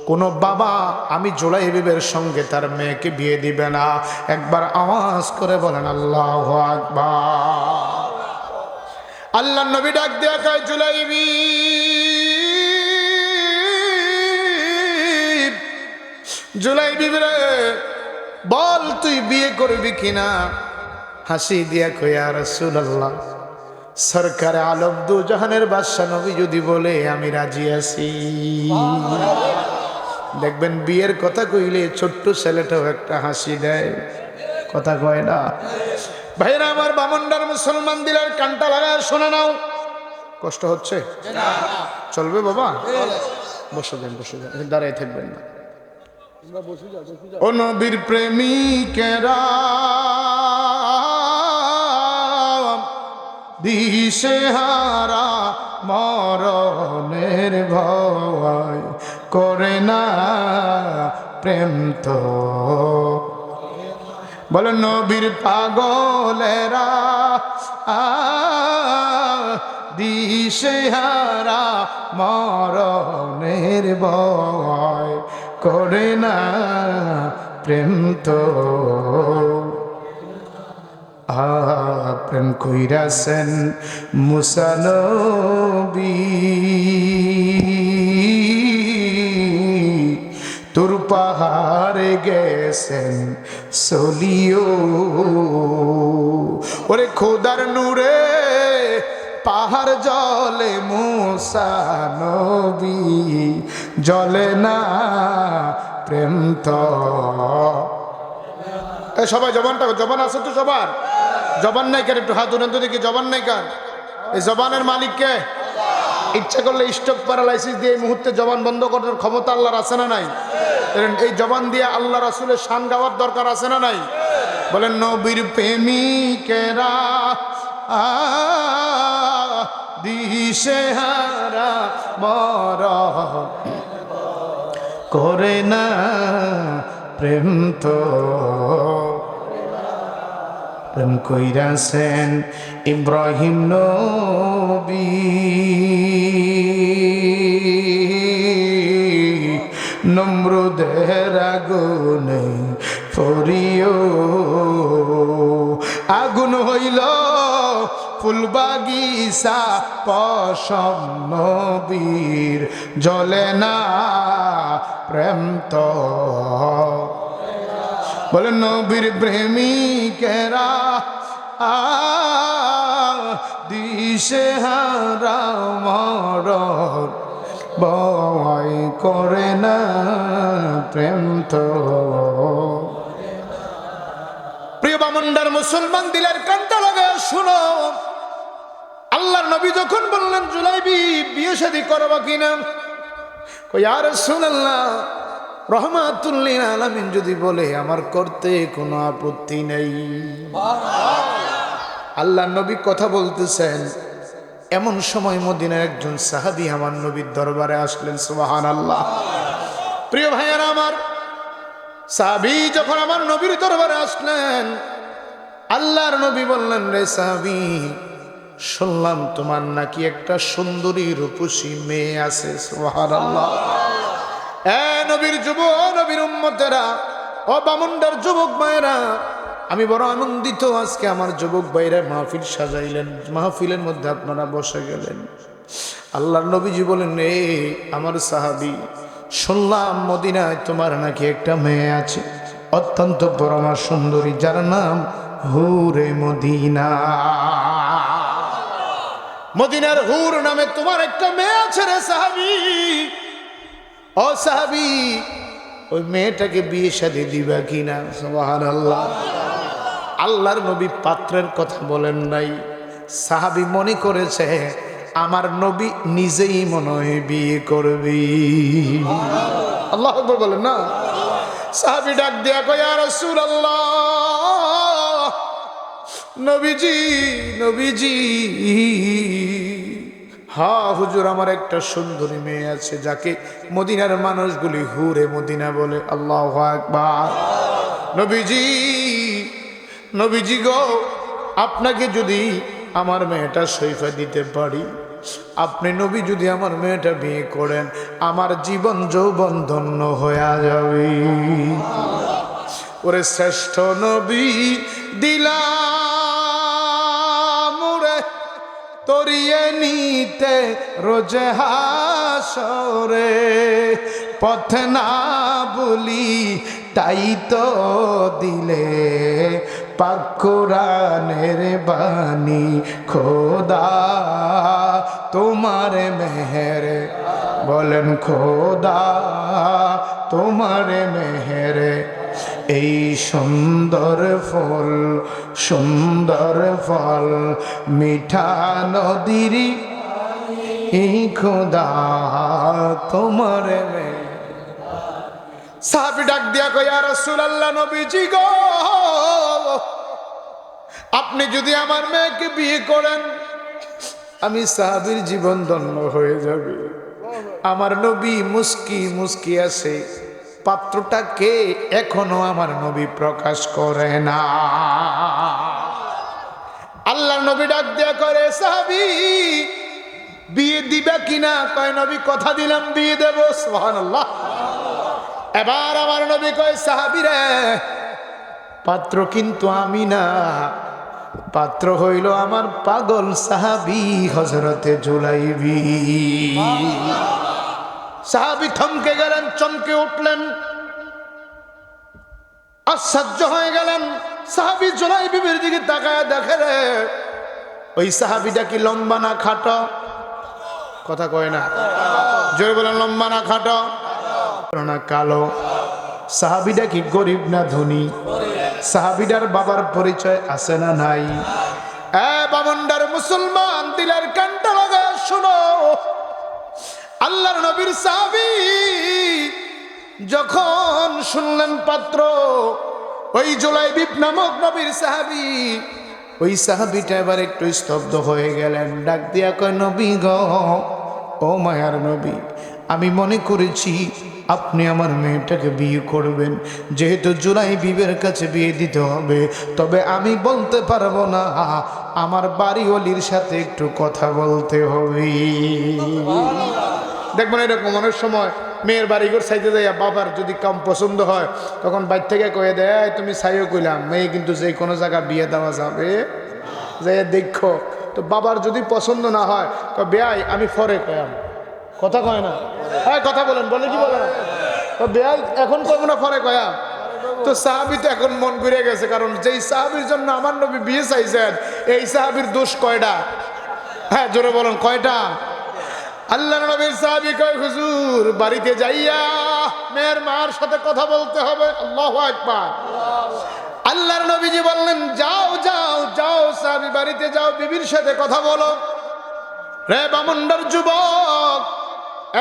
কোনো বাবা আমি জুলাইবিবের সঙ্গে তার মেয়েকে বিয়ে দিবে না। একবার আওয়াজ করে বলেন আল্লাহু আকবার। আল্লাহ নবী ডাক দেয়া কয়, জুলাইবিব, জুলাইবিব রে, বল তুই বিয়ে করবি কিনা? হাসি দিয়া কয়, ইয়া রাসূলুল্লাহ, সরকারে আলম দু জাহানের বাদশা নবী যদি বলে আমি রাজি আছি। দেখবেন বিয়ের কথা কইলে ছোট্ট ছেলেটাও একটা হাসি দেয়, কথা কয় না। ভাইরা আমার, বামন্ডার মুসলমান দিলার কানটা লাগায় শোনা নাও। কষ্ট হচ্ছে? চলবে বাবা? বসে যান, বসে যান, দাঁড়াই থাকবেন না। ও নবীর প্রেমিকেরা, দিশেহারা মরণের ভয় করে না প্রেম তো, বলো নবীর পাগলেরা, দিশেহারা মরণের ভয় করে না প্রেম তো। প্রেম কইরাছেন মুসা নবী, তুর পাহাড়ে গেছেন সলিও। ওরে খোদার নূরে পাহাড় জলে, মুসা নবী জলে না প্রেম তো। সবাই জবানটা, জবান আছে তো সবার? জবান নাই কার? একটু হাত উঠান তো দেখি, জবান নাই কার? এই জবানের মালিক কে? ইচ্ছা করলে স্ট্রোক প্যারালাইসিস দিয়ে এই মুহূর্তে জবান বন্ধ করার ক্ষমতা আল্লাহর আছে না নাই? এই জবান দিয়ে আল্লাহ রাসূলের শান গাওয়ার দরকার আছে না নাই? বলেন নবীর প্রেমিকেরা দিশেহারা মরণ করে না প্রেম তো প্রেম কইরাছেন ইব্রাহিম নবী নমরুদের আগুনে পড়িও আগুন হইল ফুলবাগিচা পশম নবীর জ্বলে না প্রেম তো বলেন নবীর প্রেমিকেরা দিশেহারা মরণ ভয় করে না প্রেম তো। প্রিয় বামুন্ডার মুসলমান দিলের কান্তা লাগা শুনো, আল্লাহর নবী যখন বললেন জুলাইবি বিয়ে শাদী করবা কিনা, ইয়া রাসূলুল্লাহ রহমাতুল লিল আলামিন যদি বলে আমার করতে কোনো আপত্তি নেই। আল্লাহর নবী কথা বলতেছেন, এমন সময় মদিনার একজন সাহাবী আমার নবীর দরবারে আসলেন। সুবহানাল্লাহ। প্রিয় ভাইয়ারা আমার, সাহাবী যখন আমার নবীর দরবারে আসলেন, আল্লাহর নবী বললেন, রে সাহাবী, শুনলাম তোমার নাকি একটা সুন্দরী রূপসী মেয়ে আছে। সুবহানাল্লাহ। নবীর যুবক, নবীর উম্মতেরা, ও বামুন্ডার যুবক ভাইরা, আমি বড় আনন্দিত আজকে আমার যুবক ভাইরা মাহফিল সাজাইলেন, মাহফিলের মধ্যে আপনারা বসে গেলেন। আল্লাহর নবীজি বলেন, রে আমার সাহাবী, শুনলাম মদিনায় তোমার নাকি একটা মেয়ে আছে, অত্যন্ত পরমা সুন্দরী, যার নাম হুরে মদিনা। মদিনার হুর নামে তোমার একটা মেয়ে আছে রে সাহাবী। ও সাহাবী, ওই মেয়েটাকে বিয়ে শাদী দিবা কিনা? সুবহানাল্লাহ। আল্লাহর নবী পাত্রের কথা বলেন নাই, সাহাবী মনে করেছে আমার নবী নিজেই মনে হয় বিয়ে করবি। আল্লাহু আকবার বলেন না। সাহাবী ডাক দিয়া কয়, ইয়া রাসূলুল্লাহ, নবীজি নবীজি, হ্যাঁ হুজুর, আমার একটা সুন্দরী মেয়ে আছে যাকে মদিনার মানুষগুলি হুরে মদিনা বলে। আল্লাহু আকবার। নবীজি নবীজি গো, আপনাকে যদি আমার মেয়েটা সইফা দিতে পারি, আপনি নবী যদি আমার মেয়েটা বিয়ে করেন, আমার জীবন যৌবন ধন্য হয়ে যাবে। ওরে শ্রেষ্ঠ নবী দিলাম রে তরিয়ে নিতে রোজে হাসরে, পথে না বলি তাই তো দিলে পাক কোরআনের বাণী খোদা তোমার মেহের, বলেন খোদা তোমার মেহের, এই সুন্দর ফুল সুন্দর ফল মিঠা নদীর এই খোদা তোমার মেহের। সাহাবী ডাক দিয়া কয়, ইয়া রাসূলুল্লাহ, নবীজি গো, আপনি যদি আমার মেয়েকে বিয়ে করেন, আমি সাহাবীর জীবন ধন্য হয়ে যাবে। আমার নবী মুস্কি মুস্কি আছে, পাত্রটাকে এখনো আমার নবী প্রকাশ করে না। আল্লাহর নবী ডাক দিয়া করে, সাহাবী বিয়ে দিবা কিনা? কয়, নবী কথা দিলাম বিয়ে দেব। সুবহানাল্লাহ। এবার আমার নবী কয়, সাহাবী রে, পাত্র কিন্তু আমি না, পাত্র হইল আমার পাগল সাহাবী হযরতে জুলাইবি। সাহাবী থমকে গেলেন, চমকে উঠলেন, আশ্চর্য হয়ে গেলেন। সাহাবী জুলাইবির দিকে তাকায় দেখে রে, ওই সাহাবীটা কি লম্বা না খাটো? কথা কয় না, জোরে বলেন, লম্বা না খাটো না কালো? সাহাবীটা কি গরিব না ধনী? সাহাবীদের বাবার পরিচয় আছে না নাই? বামন্ডার মুসলমান দিলের কানটা লাগা শোনো, আল্লাহর নবীর সাহাবী যখন শুনলেন পাত্র, ওই জুলাইবিব নামক নবীর সাহাবী, ওই সাহাবীটা এবার একটু স্তব্ধ হয়ে গেলেন। ডাক দিয়া কয়, নবী গো, ও মায়ার নবী, আমি মনে করেছি আপনি আমার মেয়েটাকে বিয়ে করবেন, যেহেতু জুলাইবিবের কাছে বিয়ে দিতে হবে, তবে আমি বলতে পারবো না, আমার বাড়িওয়ালির সাথে একটু কথা বলতে হবে। দেখবেন এরকম অনেক সময় মেয়ের বাড়িঘর চাইতে যাইয়া বাবার যদি কম পছন্দ হয়, তখন বাইর থেকে কয়ে দেয়, তুমি চাইও কইলাম মেয়ে কিন্তু যে কোনো জায়গা বিয়ে দেওয়া যাবে, যাই দেখো। তো বাবার যদি পছন্দ না হয় তো বেয়াই আমি ফরে কয়াম, কথা কয় না, হ্যাঁ কথা বলেন, বলে কি বলে না, তো বেয়াই এখন কব না, ফরে কয়াম। তো সাহাবী তো এখন মন ঘুরে গেছে, কারণ যেই সাহাবীর জন্য আমার নবী বিয়ে চাইছেন, এই সাহাবীর দোষ কয়টা? হ্যাঁ জোরে বলেন, কয়টা? আল্লাহর নবীর সাহাবী কয়, হুজুর বাড়িতে যাইয়া মেয়ের মার সাথে কথা বলতে হবে। আল্লাহু আকবার। আল্লাহর নবীজি বললেন, যাও যাও যাও সাহাবী, বাড়িতে যাও, বিবির সাথে কথা বলো। রে বামুন্ডার যুবক,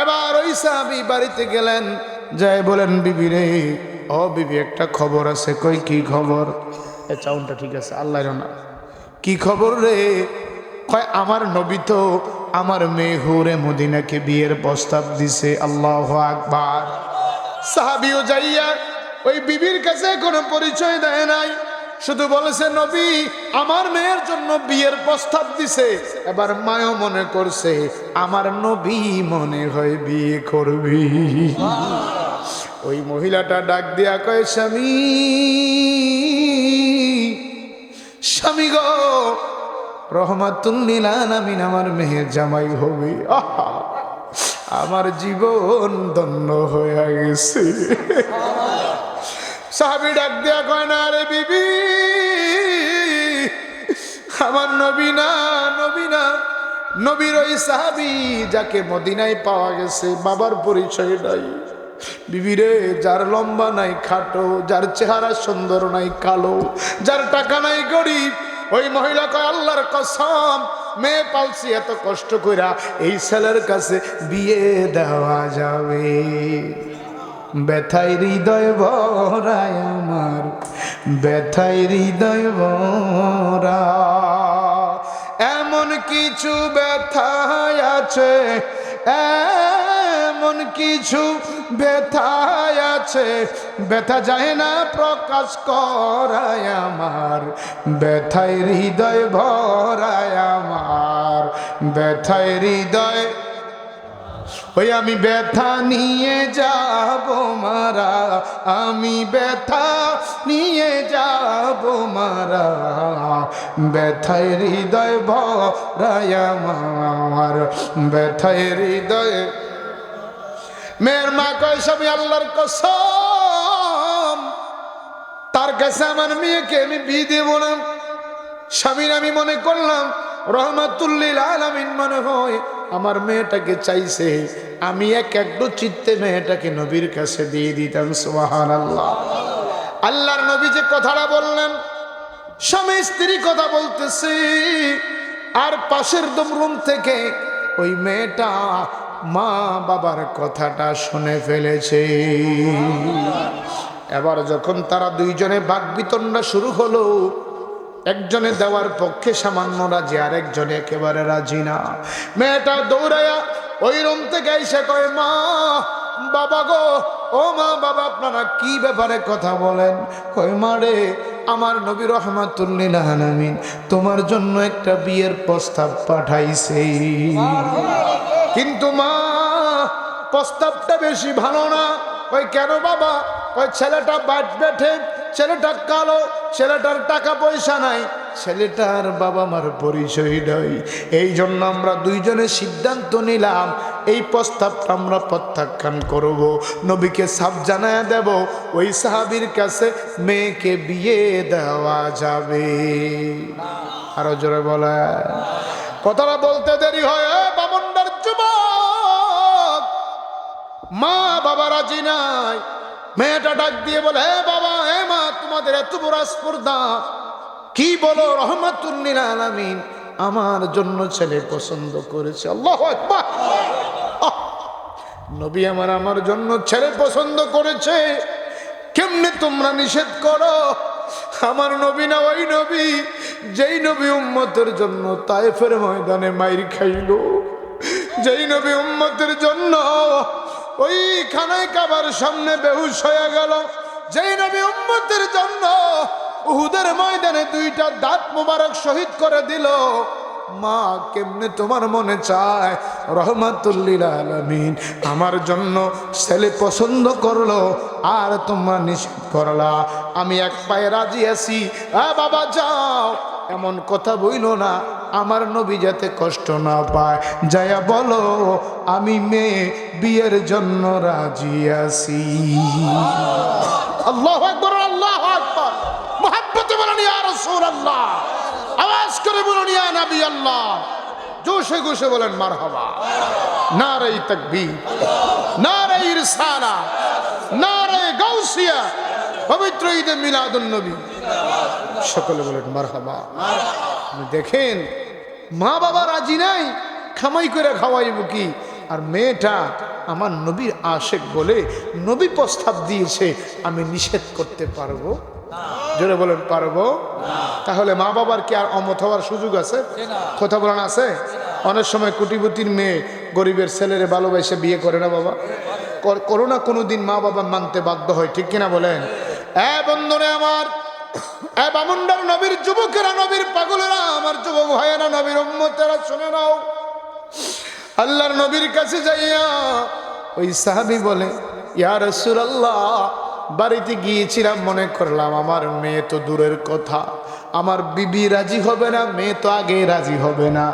এবার ওই সাহাবী বাড়িতে গেলেন, যাই বলেন, বিবি রে, ও বিবি একটা খবর আছে। কই কি খবর? এ চাউনটা ঠিক আছে, আল্লাহর না, কি খবর রে? কয় আমার নবী তো আমার মেয়ে হুরে মদিনাকে বিয়ের প্রস্তাব দিছে। আল্লাহু আকবার। সাহাবীও যাইয়া ওই বিবির কাছে কোনো পরিচয় দেয় নাই, শুধু বলেছে নবী আমার মেয়ের জন্য বিয়ের প্রস্তাব দিছে। এবার মায়ও মনে করছে আমার নবী মনে হয় বিয়ে করবি। ওই মহিলাটা ডাক দিয়া কয়, স্বামী, স্বামী গো, রহমাতুল লিল আলামিন আমার মেয়ের জামাই হবে। আমার জীবন ধন্য হয়ে গেছে। সাহাবী ডাক দিয়া কয়, না রে বিবি, আমার নবী না, নবী না, নবীর ওই সাহাবী যাকে মদিনায় পাওয়া গেছে, বাবার পরিচয় নাই। বিবি রে, যার লম্বা নাই খাটো, যার চেহারা সুন্দর নাই কালো, যার টাকা নাই গরিব, ওই মহিলা কয়, আল্লাহর কসম, মেয়ে পালছি এত কষ্ট কইরা, এই ছেলের কাছে বিয়ে দেওয়া যাবে? ব্যথায় হৃদয় ভরায় আমার, ব্যথায় হৃদয় ভরা, এমন কিছু ব্যথায় আছে, এমন কিছু ব্যথায় আছে, ব্যথা যায় না প্রকাশ করায় আমার, ব্যথায় হৃদয় ভরায় আমার, ব্যথায় হৃদয়। ওই আমি ব্যথা নিয়ে যাব মারা, আমি ব্যথা নিয়ে যাব মারা, ব্যথায় হৃদয় ভরায় আমার, ব্যথায় হৃদয়। মেয়ের মা কয়, স্বামী আল্লাহর কসম, তার কাছে আমার মেয়েকে আমি বিয়ে দেব না। স্বামীর আমি মনে করলাম রহমাতুল লিল আলামিন মনে হয় আমার মেয়েটাকে চাইছে, আমি একটু চিত্তে মেয়েটাকে নবীর কাছে দিয়ে দিতাম। সুবহানাল্লাহ। আল্লাহর নবী যে কথাটা বললেন, স্বামী স্ত্রী কথা বলতেছি, আর পাশের রুম থেকে ওই মেয়েটা মা বাবার কথাটা শুনে ফেলেছে। এবার যখন তারা দুইজনে বাকবিতণ্ডা শুরু হলো, একজনে দেওয়ার পক্ষে সামান্য রাজি, আর একজনে একেবারে রাজি না। মেয়েটা দৌড়াইয়া ওই রুম থেকে এসে কয়, মা বাবা গো, ও মা বাবা, আপনারা কি ব্যাপারে কথা বলেন? কয়, মা রে, আমার নবী রহমাতুল লিল আলামিন তোমার জন্য একটা বিয়ের প্রস্তাব পাঠাইছে, কিন্তু মা প্রস্তাবটা বেশি ভালো না। কই কেন বাবা? কই ছেলেটা বাট বেঠে, ছেলেটা কালো, ছেলেটার টাকা পয়সা নাই, ছেলেটার বাবা মার পরিচয় নাই। এই জন্য আমরা দুইজনে সিদ্ধান্ত নিলাম এই প্রস্তাবটা আমরা প্রত্যাখ্যান করব, নবীকে সাফ জানায় দেব, ওই সাহাবীর কাছে মেয়েকে বিয়ে দেওয়া যাবে। আরো জোরে বলে, কথাটা বলতে দেরি হয়। বামুন্ডার যুবক, মা বাবা রাজি নাই। মেয়েটা ডাক দিয়ে বলে, হে বাবা, হে মা, আমাদের এত বড় স্পর্ধা, কি বলো রহমাতুল লিল আলামিন আমার জন্য ছেলে পছন্দ করেছে। আল্লাহু আকবার। নবী আমার জন্য ছেলে পছন্দ করেছে, কেমনে তোমরা নিষেধ করো? আমার নবী না ওই নবী যেই নবী উম্মতের জন্য তায়েফের ময়দানে মাইর খাইল, যেই নবী উম্মতের জন্য ওই খানায় কাবার সামনে বেহুশ হয়ে গেল, যেই নবী উম্মতের জন্য উহুদের ময়দানে দুইটা দাঁত মোবারক শহীদ করে দিল। মা কেমনে তোমার মনে চায় রহমাতুল লিল আলামিন আমার জন্য ছেলে পছন্দ করলো আর তোমরা নিষেধ করলা? আমি এক পায়ে রাজি আছি। বাবা যাও, এমন কথা বইলো না, আমার নবী যাতে কষ্ট না পায়। যায়া বলো আমি মেয়ে বিয়ের জন্য রাজি আছি। আল্লাহু আকবার, আল্লাহু আকবার। মুহাব্বতে বলেন ইয়া রাসূলুল্লাহ, আওয়াজ করে বলুন ইয়া নবী আল্লাহ, জোশে গোশে বলেন মারহাবা। নারে তাকবীর, নারে রিসালাত, নারে গাউসিয়া, পবিত্র ঈদে মিলাদুন নবী, সকলে বলেন মারহাবা। দেখেন মা বাবা রাজি নাই, খামাই করে খাওয়াইব কি? আর মেয়েটা আমার নবীর আশেক বলে নবী প্রস্তাব দিয়েছে, আমি নিষেধ করতে পারবো? জোরে বলেন পারবো? তাহলে মা বাবার কি আর অমত হওয়ার সুযোগ আছে? কথা বলেন আছে? অনেক সময় কোটিপতির মেয়ে গরিবের ছেলেরে ভালোবাসে বিয়ে করে না বাবা? করো না কোনোদিন? মা বাবা মানতে বাধ্য হয়, ঠিক কিনা বলেন? বন্ধুরে আমার, বামুন্ডার নবীর যুবকেরা, নবীর পাগলেরা, আমার যুবক ভাইয়েরা, নবীর উম্মতেরা শুনে নাও। আল্লাহর নবীর কাছে যাইয়া ওই সাহাবী বলে ইয়া রাসূলুল্লাহ, বাড়িতে গিয়েছিলাম, মনে করলাম আমার মেয়ে তো দূরের কথা, আমার বিবি রাজি হবে না, মেয়ে তো আগে রাজি হবে না।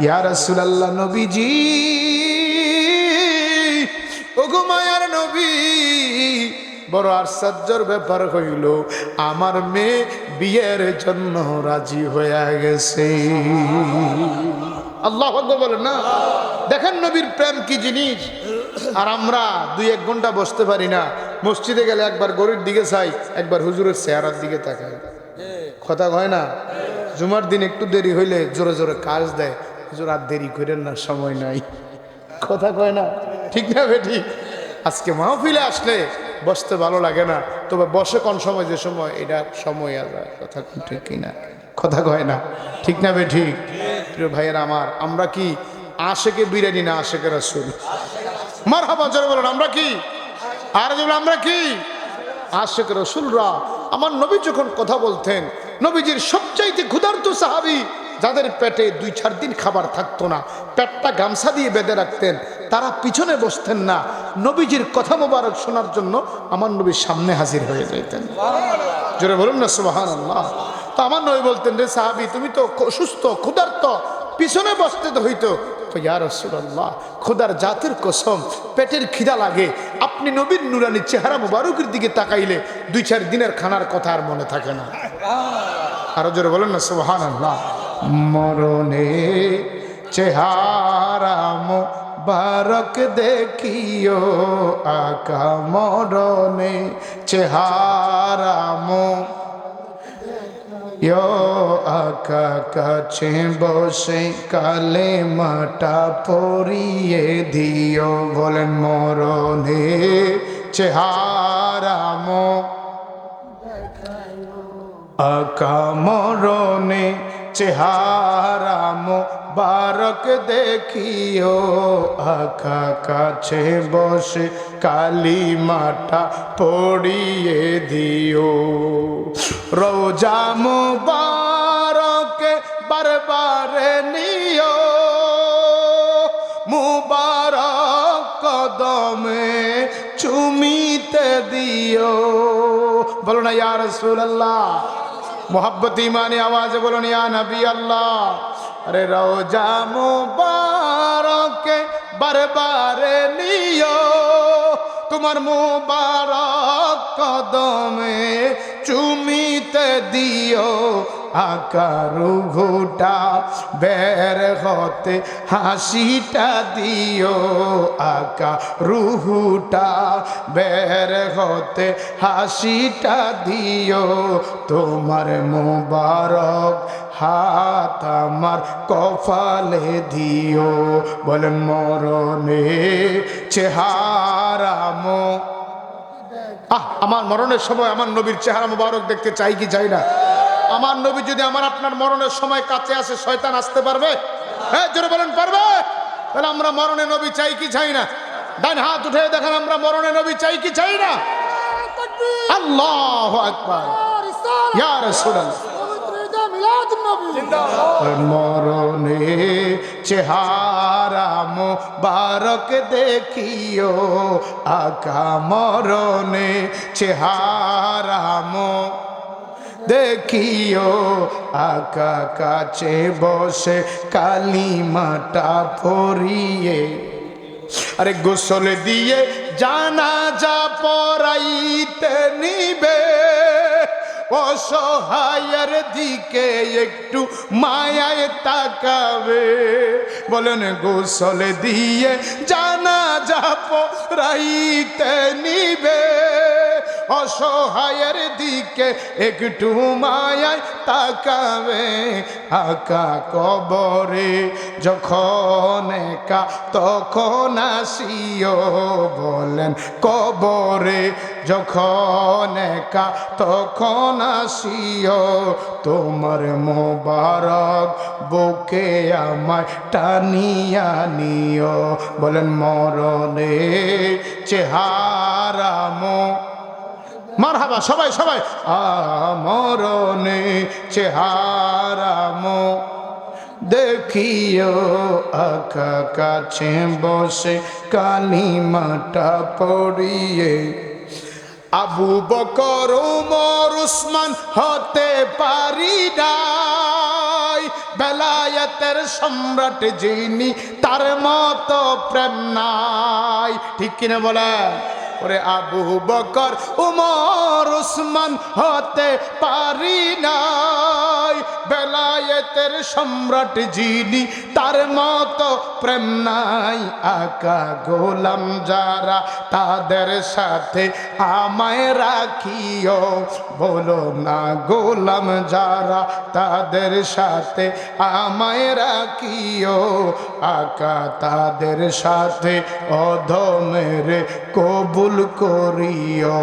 ইয়া রাসূলুল্লাহ, নবীজি, ওগো মায়ার নবী, বড় আশ্চর্যের ব্যাপার হইল, আমার মেয়ে বিয়ের জন্য রাজি হয়ে গেছে। আল্লাহু আকবার বলেন না? দেখেন নবীর প্রেম কি জিনিস। আর আমরা 2-1 ঘন্টা বসতে পারি না। মসজিদে গেলে একবার গরুর দিকে চাই, একবার হুজুরের চেহারার দিকে তাকাই। কথা কয় না? জুমার দিন একটু দেরি হইলে জোরে জোরে কাজ দেয়, হুজুর আর দেরি করেন না, সময় নাই। কথা কয় না? ঠিক না বেঠি? আজকে মাহফিলে আসলে বসতে ভালো লাগে না, তবে বসে কোন সময়, যে সময় এটা সময় আছে। কথা ঠিক কিনা? কথা কয় না? ঠিক না বেঠি? প্রিয় ভাইয়েরা আমার, আমরা কি আশেকে বিরিয়ানি না আশেকে রাসূল? মারহাবা, জোরে বলেন আমরা কি? আর যেগুলো আমরা কি আশেকে রাসূলরা। আমার নবী যখন কথা বলতেন, নবীজির সবচাইতে ক্ষুধার্ত সাহাবী, যাদের পেটে 2-4 দিন খাবার থাকতো না, পেটটা গামছা দিয়ে বেঁধে রাখতেন, তারা পিছনে বসতেন না, নবীজির কথা মোবারক শোনার জন্য আমার নবীর সামনে হাজির হয়ে যেতেন। জোরে বলুন না সুবহানাল্লাহ। তো আমার নবী বলতেন, রে সাহাবী, তুমি তো সুস্থ, ক্ষুধার্ত, পিছনে বসতে তো হইতো। ইয়া রাসূলুল্লাহ, খোদার জাতের কসম, পেটের খিদা লাগে, আপনি নবীর নুরানি চেহারা মুবারকের দিকে তাকাইলে 2-4 দিনের খানার কথা আর মনে থাকে না। আরো জোরে বলেন না সুবহানাল্লাহ। মরণে চেহারা মুবারক দেখিও আকা, মরণে চেহারা আকা, কাছে বসে কালেমাটা পড়িয়ে দিও। বলেন মরণে চেহারা আকা, মরণে চেহারা মুবারক দেখিও আকা, কাছে বসে কালিমাটা পড়িয়ে দিও। রোজা মুবারক বারবারে নিও, মুবারক কদমে চুমিতে দিও। বলো না ইয়া রাসূলুল্লাহ, মোহাব্বত ইমানি আওয়াজে বলুন ইয়া নবী আল্লাহ। আরে রোজা মুবারক বারবারে নিও, তোমার মুবারক কদমে চুমিতে দিও আকা রুহুটা বের হতে হাসিটা দিও আকা রুহুটা বের হতে হাসিটা দিও তোমার মোবারক হাত আমার কপালে দিও বলেন মরণে চেহারা আমার মরণের সময় আমার নবীর চেহারা মোবারক দেখতে চাই কি চাই না? আমার নবী যদি আমার আপনার মরণের সময় কাছে আসে শয়তান আসতে পারবে? হ্যাঁ জোরে বলেন পারবে? তাহলে আমরা মরণে নবী চাই কি চাই না? ডান হাত উঠে দেখেন আমরা মরণে নবী চাই কি চাই না? আল্লাহু আকবার ইয়া রাসূলুল্লাহ মরণে চেহারা মোবারক দেখিও আকা মরণে চেহারা দেখিও আকা কাছে বসে কালিমাটা পড়িয়ে আরে গোসল দিয়ে জানাজা পড়াইতে নিবে অসহায়ের দিকে একটু মায়ায় তাকাবে বলেন গোসল দিয়ে জানাজা পড়াইতে নিবে অসহায়ের দিকে একটু মায়ায় তাকাবে আকা কবরে যখন একা তখন আসিও বলেন কবরে যখন একা তখন আসিও তোমার মোবারক বুকে আমায় টানিয়া নিও বলেন মরণে চেহারা মারহাবা সবাই সবাই মরণে চেহারা দেখিও আকা কাছে বসে কালিমাটা পড়িয়ে আবু বকর ওমর উসমান হতে পারি নাই বেলায়েতের সম্রাট যিনি তার মতো প্রেম নাই ঠিক কিনা বলে ওরে আবু বকর ওমর উসমান হতে পারি নাই বেলায়েতের সম্রাট যিনি তার মতো প্রেম নাই আকা গোলাম যারা তাদের সাথে আমায় রাখিও বলো না গোলাম যারা তাদের সাথে আমায় রাখিও আকা তাদের সাথে অধমের কবুল করিও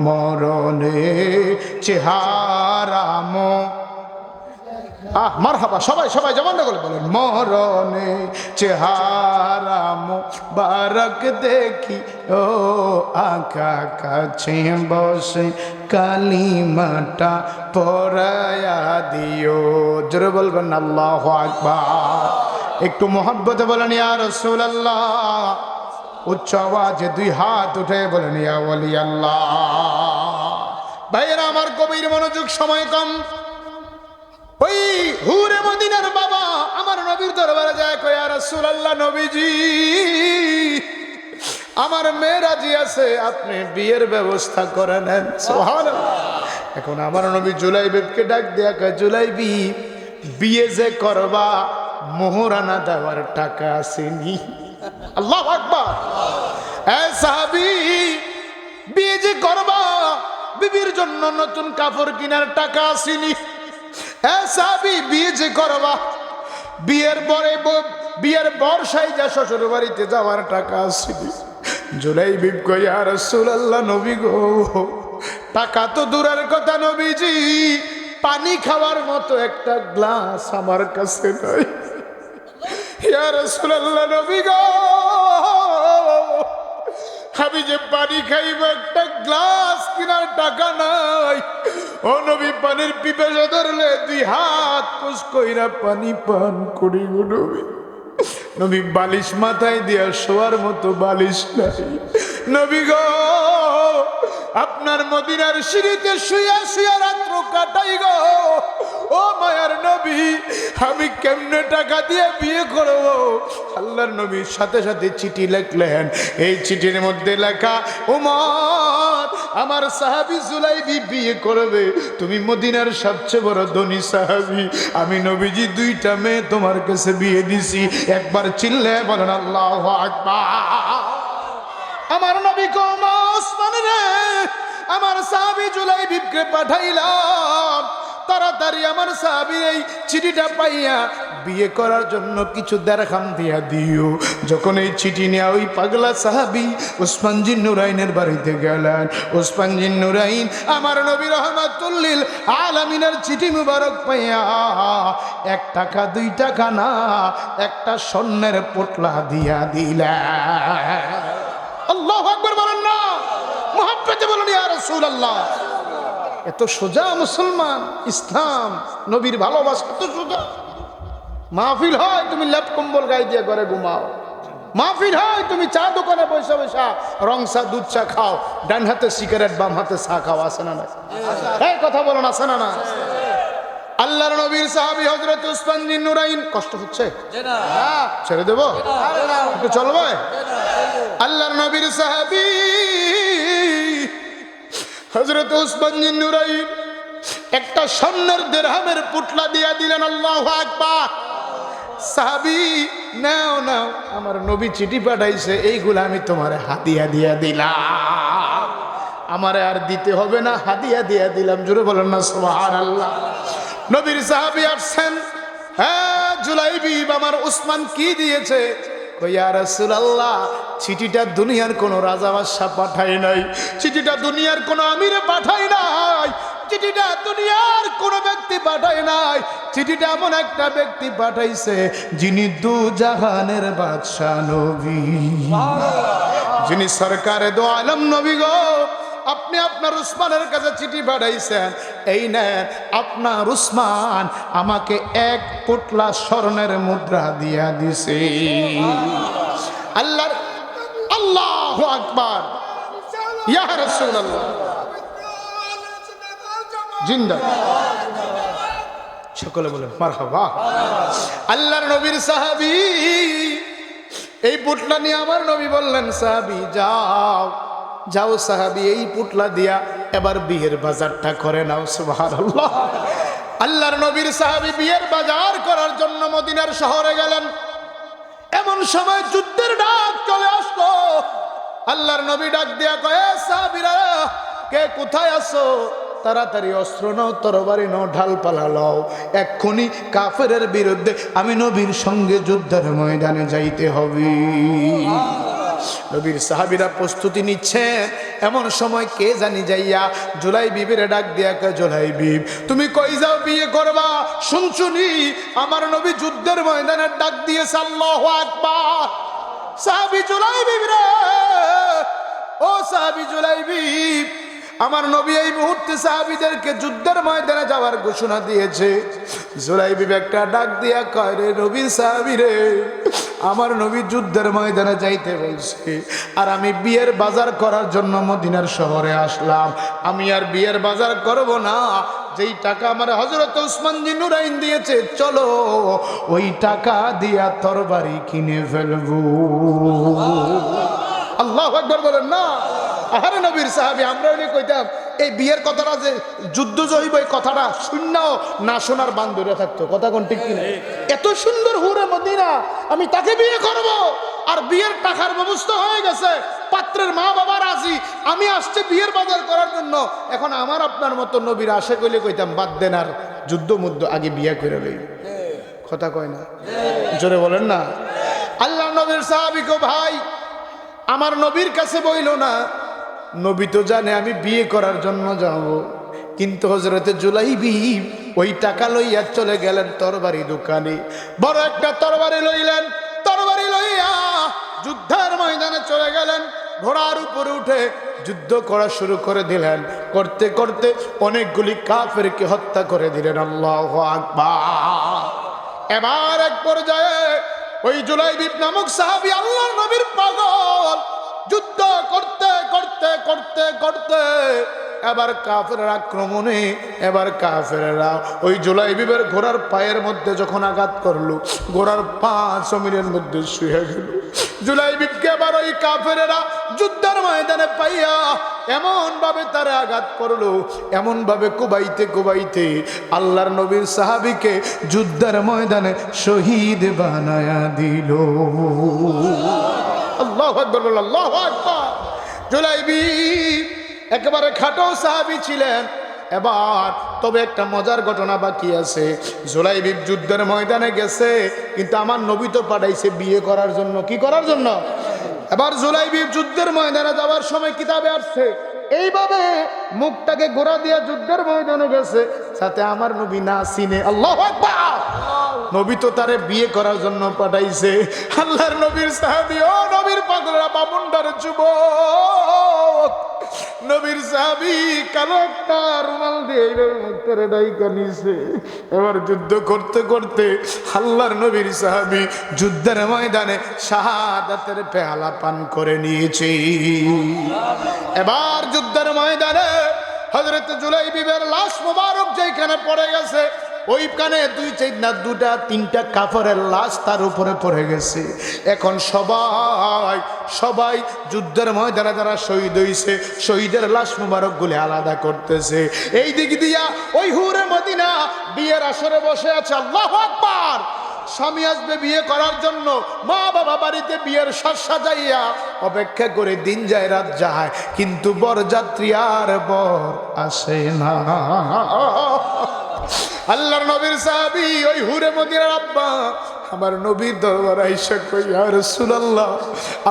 মরণে চেহারা মারহাবা সবাই সবাই জবান করে বলেন মরণে চেহারা মোবারক দেখি ও আকা কাছে বসে কালিমাটা পড়ায়া দিও জোরে বলবেন আল্লাহু আকবার একটু মোহাব্বতে বলেন ইয়া রাসূলুল্লাহ উচ্চ আওয়াজে দুই হাত উঠে বলেন ইয়া ওয়ালি আল্লাহ ভাইয়েরা আমার গভীর মনোযোগ সময় কম ওই হুরে মদিনার বাবা আমার নবীর দরবারে যায় কয় ইয়া রাসূলুল্লাহ নবীজি আমার মেয়ে রাজি আছে আপনি বিয়ের ব্যবস্থা করে নেন সুবহানাল্লাহ এখন আমার নবী জুলাইবিবকে ডাক দেয়া কয় জুলাইবি বিয়ে যে করবা মোহরানা দেওয়ার টাকা আসেনি আল্লাহু আকবার এ সাহাবী বিয়ে যে করবা বিবির জন্য নতুন কাপড় কেনার টাকা আসেনি এ সাহাবী বিয়ে যে করবা বিয়ের পরে বিয়ের বর্ষায় যা শ্বশুর বাড়িতে যাওয়ার টাকা আসেনি জুলাইবিব কয় ইয়া রাসূলুল্লাহ নবী গো টাকা তো দূরের কথা নবীজি পানি খাওয়ার মতো একটা গ্লাস আমার কাছে নাই ইয়া রাসূলুল্লাহ নবী গো আমি যে পানি খাইব একটা গ্লাস কেনার টাকা নাই ও নবী পানির পিপাসা ধরলে দুই হাত কুস কইরা পানি পান করি গো নবী নবী বালিশ মাথায় দিয়া শোয়ার মতো বালিশ নাই নবী গো আপনার মদিনার সিঁড়িতে শুয়া শুয়া রাত্র কাটাই গো ও মায়ার নবী আমি কেমনে টাকা দিয়ে বিয়ে করব আল্লাহর নবীর সাথে সাথে চিঠি লিখলেন এই চিঠির মধ্যে লেখা উমর আমার সাহাবী জুলাইবি বিয়ে করবে, তুমি মদিনার সবচেয়ে বড় ধনী সাহাবী, আমি নবীজি দুইটা মেয়ে তোমার কাছে বিয়ে দিছি। একবার চিল্লায় বলেন আল্লাহু আকবার। আমার নবী কওম ওসমান রে, আমার সাহাবী জুলাইবিকে পাঠাইলাম, তাড়াতাড়ি আমার সাহাবীর এই চিঠিটা পাইয়া বিয়ে করার জন্য কিছু দেরহাম দিয়া দিও। যখন এই চিঠি নিয়ে ওই পাগলা সাহাবী ওসমান জিন নুরাইনের বাড়িতে গেলেন, ওসমান জিন নুরাইন আমার নবী রহমাতুল লিল আলামিনের চিঠি মুবারক পাইয়া 1 টাকা 2 টাকা না, একটা স্বর্ণের পোটলা দিয়া দিলেন। আল্লাহু আকবার বলেন না, মুহাব্বতে বলেন ইয়া রাসূলুল্লাহ। এত সোজা মুসলমান, ইসলাম, নবীর ভালোবাসা এত সোজা। মাহফিল হয় তুমি লেপ কম্বল গায়ে দিয়ে ঘরে ঘুমাও, মাহফিল হয় তুমি চা দোকানে বসে বসে রং চা দুধ চা খাও, ডান হাতে সিগারেট বাম হাতে চা খাও, আছে না না? এই কথা বলেন, আছে না না? আল্লাহর নবীর সাহাবী হযরত উসমান বিন নুরাইন, কষ্ট হচ্ছে ছেড়ে দেবো একটু চলবে? আল্লাহর নবীর সাহাবী হযরত উসমান বিন নুরাইন একটা স্বর্ণের দিরহামের পুটলা দিয়া দিলেন। আল্লাহু আকবার। সাহাবী, নাও নাও, আমার নবী চিঠি পাঠাইছে, এইগুলা আমি তোমারে হাদিয়া দিয়া দিলাম, আমারে আর দিতে হবে না, হাদিয়া দিয়া দিলাম। জোরে বলেন না সুবহানাল্লাহ। নবীর সাহাবী আসছেন, হ্যাঁ জুলাইবি আমার উসমান কি দিয়েছে? ইয়া রাসূলুল্লাহ, চিঠিটা দুনিয়ার কোন রাজা বাদশা পাঠায় নাই, চিঠিটা দুনিয়ার কোন আমিরে পাঠায় নাই, চিঠিটা দুনিয়ার কোন ব্যক্তি পাঠায় নাই, চিঠিটা এমন একটা ব্যক্তি পাঠাইছে যিনি দু জাহানের বাদশা নবী, যিনি সরকারে দো আলম নবী গো। আপনি আপনার উসমানের কাছে চিঠি পাঠাইছেন, এই নেন আপনার উসমান আমাকে 1 পোটলা স্বর্ণের মুদ্রা দিয়া দিছে। আল্লাহর আল্লাহু আকবার। ইয়া রাসূলুল্লাহ জিন্দা, সকলে বলেন মারহাবা। আল্লাহর নবীর সাহাবী এই পুটলা নিয়ে আমার নবী বললেন, সাহাবী যাও যাও সাহাবী, এই পুটলা দিয়া এবার বিয়ের বাজারটা করে নাও। সুবহানাল্লাহ। আল্লাহর নবীর সাহাবী বিয়ের বাজার করার জন্য মদিনার শহরে গেলেন। এমন সময় যুদ্ধের ডাক চলে আসলো। আল্লাহর নবী ডাক দিয়া কয়, সাহাবীরা কে কোথায় আছো? তাড়াতাড়ি অস্ত্র নাও, তরবারি নাও, ঢালপালা লও, এক্ষুনি কাফেরের বিরুদ্ধে আমি নবীর সঙ্গে যুদ্ধের ময়দানে যাইতে হবে। নবীর সাহাবীরা প্রস্তুতি নিচ্ছে। এমন সময় কে জানি যাইয়া জুলাইবিবিরে ডাক দিয়া কয়, জুলাইবি তুমি কই যাও, বিয়ে করবা? শুনছুনি আমার নবী যুদ্ধের ময়দানে ডাক দিয়েছে। আল্লাহু আকবার। সাহাবী জুলাইবি রে, ও সাহাবী জুলাইবি, আমার নবী এই মুহূর্তে সাহাবীদেরকে যুদ্ধের ময়দানে যাওয়ার ঘোষণা দিয়েছে। জুলাইবি একটা ডাক দিয়া কয়, রে নবীর সাহাবী রে, আমার নবী যুদ্ধের ময়দানে যাইতে বলছে, আর আমি বিয়ের বাজার করার জন্য মদিনার শহরে আসলাম। আমি আর বিয়ের বাজার করব না, যেই টাকা আমার হযরত উসমান বিন নুরাইন দিয়েছে, চলো ওই টাকা দিয়া তরবারি কিনে ফেলবো। আল্লাহু আকবার বলেন না। আরে নবীর সাহাবী, আমরা উনি কইতাম এই বিয়ের কথাটা যে যুদ্ধ জহিব, এই কথাটা শূন্যও না শোনার বান ধরে থাকতো। কথা কোন ঠিক কিনা? এত সুন্দর হুরে মদিনা, আমি তাকে বিয়ে করব, আর বিয়ের টাকার ব্যবস্থা হয়ে গেছে, পাত্রের মা বাবা রাজি, আমি আসছে বিয়ের বাজার করার জন্য। এখন আমার আপনার মতো নবীর আশা কইলে কইতাম বাদ দেন, আর যুদ্ধ মুদ্ধ আগে বিয়ে করে লই। কথা কয় না? জোরে বলেন না। আল্লাহ নবীর সাহাবী গো, ভাই আমার নবীর কাছে বইল না, নবী তো জানে আমি বিয়ে করার জন্য যাব, কিন্তু হযরতে জুলাইবি ওই টাকা লইয়া চলে গেলেন তরবারি দোকানে, বড় একটা তরবারি লইলেন, তরবারি লইয়া যুদ্ধের ময়দানে চলে গেলেন। ঘোড়ার উপরে উঠে যুদ্ধ করা শুরু করে দিলেন। করতে করতে অনেকগুলি কাফেরকে হত্যা করে দিলেন। আল্লাহু আকবার। এবার এক পর্যায়ে ওই জুলাইবি নামক সাহাবী আল্লাহর নবীর পাগল, যুদ্ধ করতে করতে করতে করতে এবার কাফেরের আক্রমণে, এবার কাফেরেরা ওই জুলাইবিবের ঘোড়ার পায়ের মধ্যে যখন আঘাত করলো, ঘোড়ার পা জমিনের মধ্যে শুয়ে গেল। জুলাইবিবকে এবার ওই কাফেরেরা যুদ্ধের ময়দানে পাইয়া এমন ভাবে তারা আঘাত করলো, এমন ভাবে কোবাইতে কোবাইতে আল্লাহর নবীর সাহাবীকে যুদ্ধের ময়দানে শহীদ বানায়া দিল। আল্লাহু আকবার, আল্লাহু আকবার। জুলাইবিব একেবারে খাটো সাহাবী ছিলেন। এবার তবে একটা মজার ঘটনা বাকি আছে। জুলাইবিব যুদ্ধের ময়দানে গেছে, কিন্তু আমার নবী তো পাঠাইছে বিয়ে করার জন্য। কি করার জন্য? এবার জুলাইবিব যুদ্ধের ময়দানে যাওয়ার সময় কিতাবে আসছে এইভাবে মুখটাকে গোড়া দিয়া যুদ্ধের ময়দানে গেছে, সাথে আমার নবী না চিনে। আল্লাহু আকবার। নবী তো তারে বিয়ে করার জন্য পাঠাইছে। আল্লাহর নবীর সাহাবী, ও নবীর পাগলা বামুনদার যুবক, নবীর সাহাবী কালো একটা রুমাল দিয়ে এইভাবে মুখের ডাইকা নিছে। এবার যুদ্ধ করতে করতে আল্লাহর নবীর সাহাবী যুদ্ধের ময়দানে শাহাদাতের পেয়ালা পান করে নিয়েছে। এবার যুদ্ধের ময়দানে হযরত জুলাইবিবের লাশ মোবারক যেখানে পড়ে গেছে, ওইখানে দুটা তিনটা কাফেরের লাশ তার উপরে পড়ে গেছে। এখন সবাই যুদ্ধের ময়দানে যারা শহীদ হইছে শহীদের লাশ মোবারক গুলি আলাদা করতেছে। এই দিক দিয়া ওই হুরে মদিনা বিয়ের আসরে বসে আছে। আল্লাহু আকবার। স্বামী আসবে বিয়ে করার জন্য, মা বাবা বাড়িতে বিয়ের সাজ সাজাইয়া অপেক্ষা করে দিন যায় রাত যায়, কিন্তু বরযাত্রী আর বর আসে না। আল্লাহর নবীর সাহাবী ওই হুরে মদিনার আব্বা আমার নবীর দরবারে আইসা কই, ইয়া রাসূলুল্লাহ,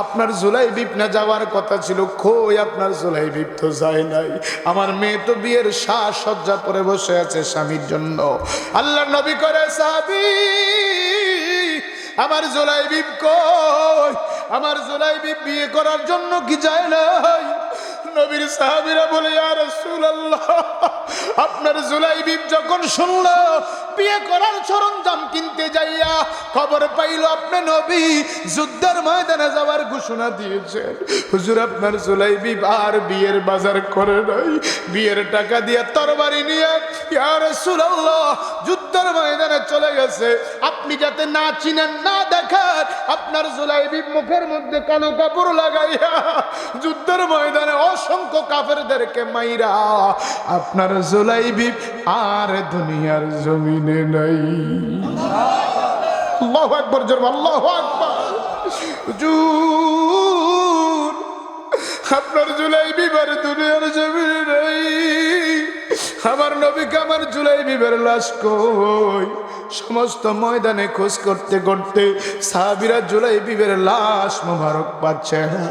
আপনার জুলাইবিব না যাওয়ার কথা ছিল, কই আপনার জুলাইবিব তো যায় নাই। আমার মেয়ে তো বিয়ের সাজ সজ্জা পরে বসে আছে স্বামীর জন্য। আল্লাহর নবী করে, সাহাবী আমার জুলাইবিব কই? আমার জুলাইবিব বিয়ে করার জন্য কি যায় নাই? নবীর সাহাবীরা বলে, ইয়া রাসূলুল্লাহ, আপনার জুলাইবিব যখন শুনলো বিয়ে করার সরঞ্জাম কিনতে যাইয়া খবর পাইল আপনি নবী যুদ্ধের ময়দানে যাওয়ার ঘোষণা দিয়েছেন, হুজুর আপনার জুলাইবিব আর বিয়ের বাজার করে নাই, বিয়ের টাকা দিয়ে তরবারি নিয়ে ইয়া রাসূলুল্লাহ যুদ্ধের ময়দানে চলে গেছে। আপনি যাতে না চিনেন না দেখেন, আপনার জুলাইবিব মুখের মধ্যে কালো কাপড় লাগাইয়া যুদ্ধের ময়দানে অসংখ্য কাফেরদেরকে মাইরা আপনার জুলাইবিব আর দুনিয়ার জমিনে নাই। আল্লাহু আকবার, জোরে আল্লাহু আকবার। হুজুর আপনার জুলাইবিব আর দুনিয়ার জমিনে নাই। আমার নবীকে আমার জুলাইবিবের লাশ কই? সমস্ত ময়দানে খোঁজ করতে করতে সাহাবীরা জুলাইবিবের লাশ মোবারক পাচ্ছে না।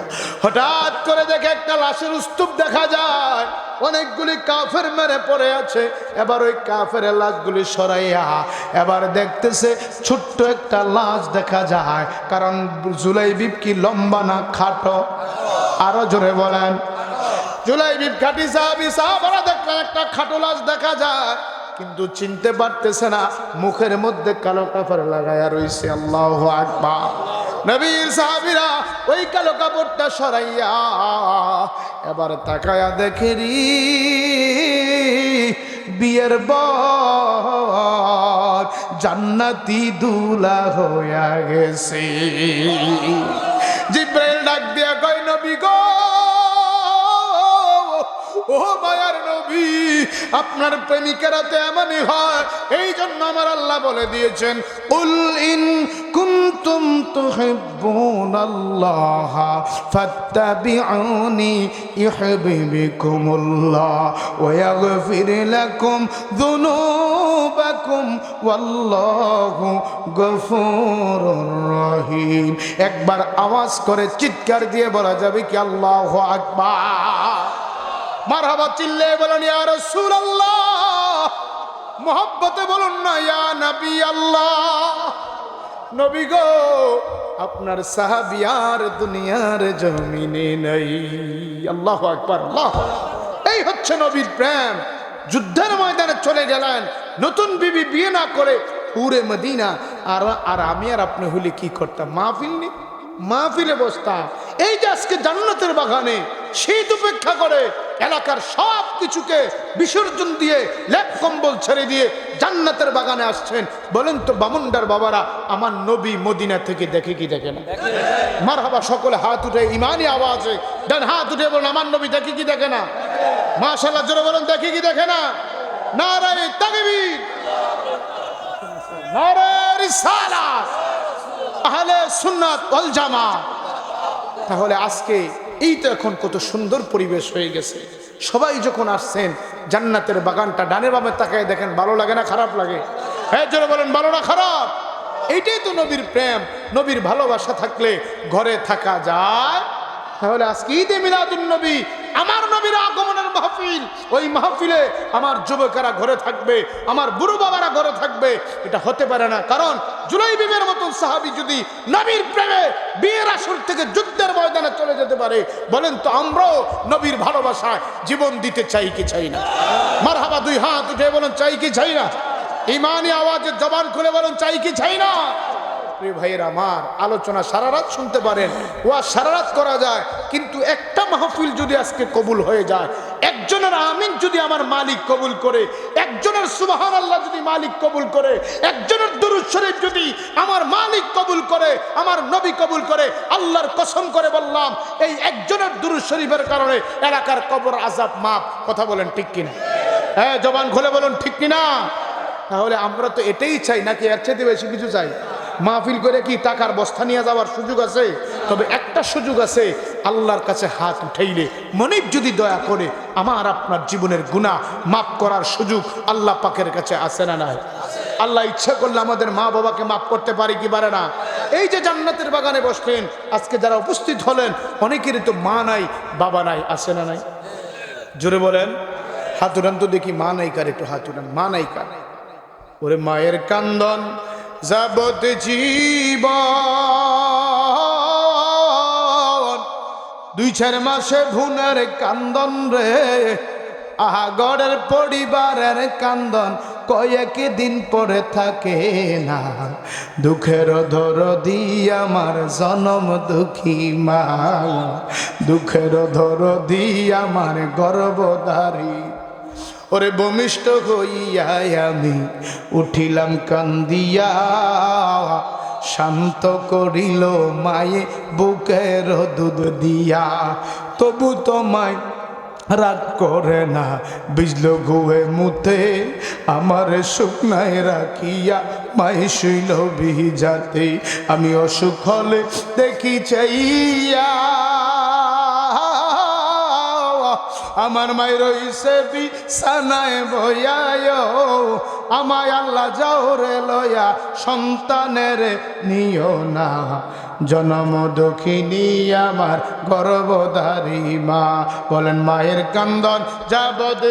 হঠাৎ করে দেখে একটা লাশের স্তূপ দেখা যায়, অনেকগুলি কাফের মেরে পড়ে আছে। এবার ওই কাফের লাশগুলি সরাইয়া এবার দেখতেছে ছোট্ট একটা লাশ দেখা যায়। কারণ জুলাইবিব কি লম্বা না খাটো? আরো জোরে বলেন। জুলাইবিব খাঁটি সাহাবী, সাহাবারা দেখলেন একটা খাটো লাশ দেখা যায়, কিন্তু চিনতে পারতেছে না, মুখের মধ্যে কালো কাপড় লাগায়া রইছে। আল্লাহু আকবার। নবীর সাহাবীরা ওই কালো কাপড়টা সরাইয়া এবার তাকায়া দেখে রি বিয়ের বর জান্নাতি দুলা হইয়া গেছে। জিবরাইল ডাক দিয়া কয়, নবী গো, ও মায়ার নবী, আপনার প্রেমিকেরা তো এমনই হয়। এই জন্য আমার আল্লাহ বলে দিয়েছেন, কুল ইন কুনতুম তুহিব্বুনাল্লাহ ফাত্তাবিউনি ইউহিব্বুকুমুল্লাহ ওয়া ইয়াগফির লাকুম যুনুবাকুম ওয়াল্লাহু গফুরুর রহিম। একবার আওয়াজ করে চিৎকার দিয়ে বলা যাবে কি আল্লাহু আকবার? মারহাবা চিল্লে বলেন ইয়া রাসূলুল্লাহ, মুহাব্বতে বলুন না ইয়া নবী আল্লাহ। নবী গো, আপনার সাহাবী আর দুনিয়ার জমিনে নাই। আল্লাহু আকবার, আল্লাহ। এই হচ্ছে নবীর প্রেম। যুদ্ধের ময়দানে চলে গেলেন, নতুন বিবি বিয়ে না করে পুরে মদিনা। আর আমি আর আপনি হলে কি করতাম? মাহফিলে বসতাম। এই যে আজকে জান্নাতের বাগানে শীত উপেক্ষা করে এলাকার সব কিছুকে বিসর্জন দিয়ে লেপ কম্বল ছেড়ে দিয়ে জান্নাতের বাগানে আসছেন। বলেন তো বামুন্ডার বাবারা, আমার নবী মদিনা থেকে দেখে কি দেখে না? মারহাবা, সকলে হাত উঠে ইমানি আওয়াজে ডান হাত উঠে বলুন আমার নবী দেখি কি দেখে না? মাশাআল্লাহ জোরে বলুন দেখি কি দেখে না? নারে তাকবীর, নারে রিসালাত, আহলে সুন্নাত ওয়াল জামাত। তাহলে আজকে এই তো এখন কত সুন্দর পরিবেশ হয়ে গেছে। সবাই যখন আসছেন জান্নাতের বাগানটা ডানে বামে তাকায় দেখেন, ভালো লাগে না খারাপ লাগে? হ্যাঁ জোরে বলেন, ভালো না খারাপ? এইটাই তো নবীর প্রেম, নবীর ভালোবাসা থাকলে ঘরে থাকা যায়। তাহলে আজকে ঈদে মিলাদুন নবী, আমার নবীর আগমনের মাহফিল, ওই মাহফিলে আমার যুবকেরা ঘরে থাকবে, আমার বুড়ো বাবারা ঘরে থাকবে, এটা হতে পারে না। কারণ জুলাইবিবের মতন সাহাবী যদি নবীর প্রেমে বিয়ের আসর থেকে যুদ্ধের ময়দানে চলে যেতে পারে, বলেন তো আমরাও নবীর ভালোবাসায় জীবন দিতে চাই কি চাই না? মারহাবা, দুই হাত উঠে বলেন চাই কি চাই না? ইমানি আওয়াজে জবান খুলে বলেন চাই কি চাই না? প্রিয় ভাইয়ের আমার, আলোচনা সারা রাত শুনতে পারেন, ওয়া সারা রাত করা যায়, কিন্তু একটা মাহফিল যদি আজকে কবুল হয়ে যায়, একজনের আমিন যদি আমার মালিক কবুল করে, একজনের সুবহানাল্লাহ যদি মালিক কবুল করে, একজনের দুরূদ শরীফ যদি আমার মালিক কবুল করে, আমার নবী কবুল করে, আল্লাহর কসম করে বললাম, এই একজনের দুরূদ শরীফের কারণে এলাকার কবর আযাব মাফ। কথা বলেন ঠিক কিনা? হ্যাঁ জবান খুলে বলুন ঠিক কিনা? তাহলে আমরা তো এটাই চাই, নাকি এর চাইতে বেশি কিছু চাই? মাহফিল করে কি টাকার বস্তা নিয়ে যাওয়ার সুযোগ আছে? তবে একটা সুযোগ আছে, আল্লাহর কাছে হাত উঠাইলে মনিব যদি দয়া করে আমার আপনার জীবনের গুনাহ মাফ করার সুযোগ আল্লাহ পাকের কাছে আছে না নাই? আল্লাহ ইচ্ছা করলে আমাদের মা বাবাকে মাফ করতে পারে কি পারে না? এই যে জান্নাতের বাগানে বসলেন, আজকে যারা উপস্থিত হলেন অনেকেরই তো মা নাই বাবা নাই, আছে না নাই? জোরে বলেন, হাত উঠান তো দেখি, মা নাই কার? একটু হাত উঠান, মা নাই কার? ওরে মায়ের কান্দন যাবত জীবন, 2-4 মাসে ভুনের কান্দন রে, আহা গড়ের পরিবারের কান্দন কয়েক দিন পরে থাকে না, দুঃখের দরদি আমার জনম দুঃখী মা, দুঃখের দরদি আমার গর্ভধারী। ওরে ভূমিষ্ঠ হইয়া আমি উঠিলাম কান্দিয়া, শান্ত করিল মায়ে বুকের দুধ দিয়া, তবু তোমায় রাগ করে না, বিজল গুয়ে মুতে আমার শুকনায় রাখিয়া মাই শুইল ভিজাতে, আমি অসুখ হলে দেখি চাইয়া আমার মায়ের রইছে বিছানায় বইয়ায়, আমায় আল্লাহ যাওরে লয়া সন্তানের নিও না, জনম দক্ষিণী আমার গর্ভধারী মা। বলেন মায়ের কান্দন যাবদ,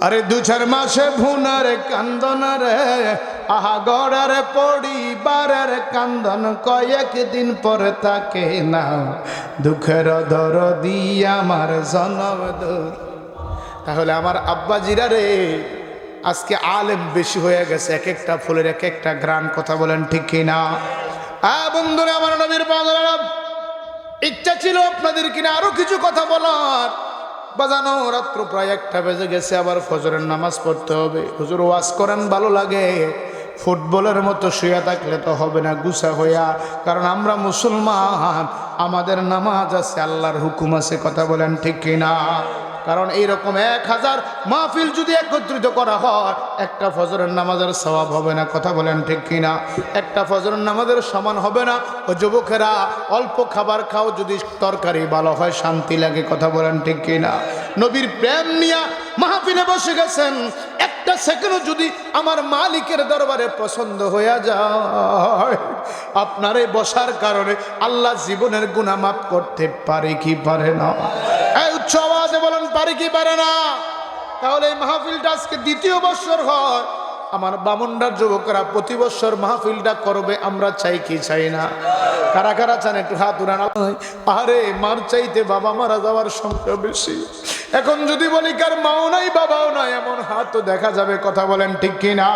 আরে 2-4 মাসে ভুনার কান্দন রে, আহা গড়ের পরিবারের কান্দন কয়েক দিন পরে থাকে না, দুঃখের দরদি আমার জনম দুঃখ। তাহলে আমার আব্বাজিরা রে, আজকে আলেম বেশি হয়ে গেছে, এক একটা ফুলের এক একটা গ্রান। কথা বলেন ঠিক কিনা? বন্ধুরা আমার, নবীর পাগলেরা, ইচ্ছা ছিল আপনাদের কিনা আরো কিছু কথা বলার, বাজানো রাত্র প্রায় 1টা বেজে গেছে, আবার ফজরের নামাজ পড়তে হবে। হুজুর ওয়াজ করেন ভালো লাগে, ফুটবলের মতো শুয়ে থাকলে তো হবে না গুছা হইয়া, কারণ আমরা মুসলমান, আমাদের নামাজ আছে, আল্লাহর হুকুম আছে। কথা বলেন ঠিক কিনা? কারণ এইরকম 1000 মাহফিল যদি একত্রিত করা হয়, একটা ফজরের নামাজের সওয়াব হবে না। কথা বলেন ঠিক কিনা? একটা ফজরের নামাজের সমান হবে না। ও যুবকেরা, অল্প খাবার খাও, যদি তরকারি ভালো হয় শান্তি লাগে। কথা বলেন ঠিক কিনা? নবীর প্রেম নিয়ে মাহফিলে বসে গেছেন, একটা সেকেন্ড যদি আমার মালিকের দরবারে পছন্দ হয়ে যায়, আপনার এই বসার কারণে আল্লাহ জীবনের গুনাহ মাফ করতে পারে কি পারে না? এই উচ্চ আওয়াজে বলেন, পারে কি পারে না? তাহলে এই মাহফিলটা আজকে 2য় বছর হয়। আমার বামুনডার যুবকরা প্রতি বছর মাহফিলটা করবে, আমরা চাই কি চাই না? কারা কারা চান একটু হাত উড়ান। আরে মার চাইতে বাবা মারা যাওয়ার সংখ্যা বেশি। এখন যদি বলি কার মাও নাই বাবাও নাই, এমন হাত দেখা যাবে। কথা বলেন ঠিক কিনা?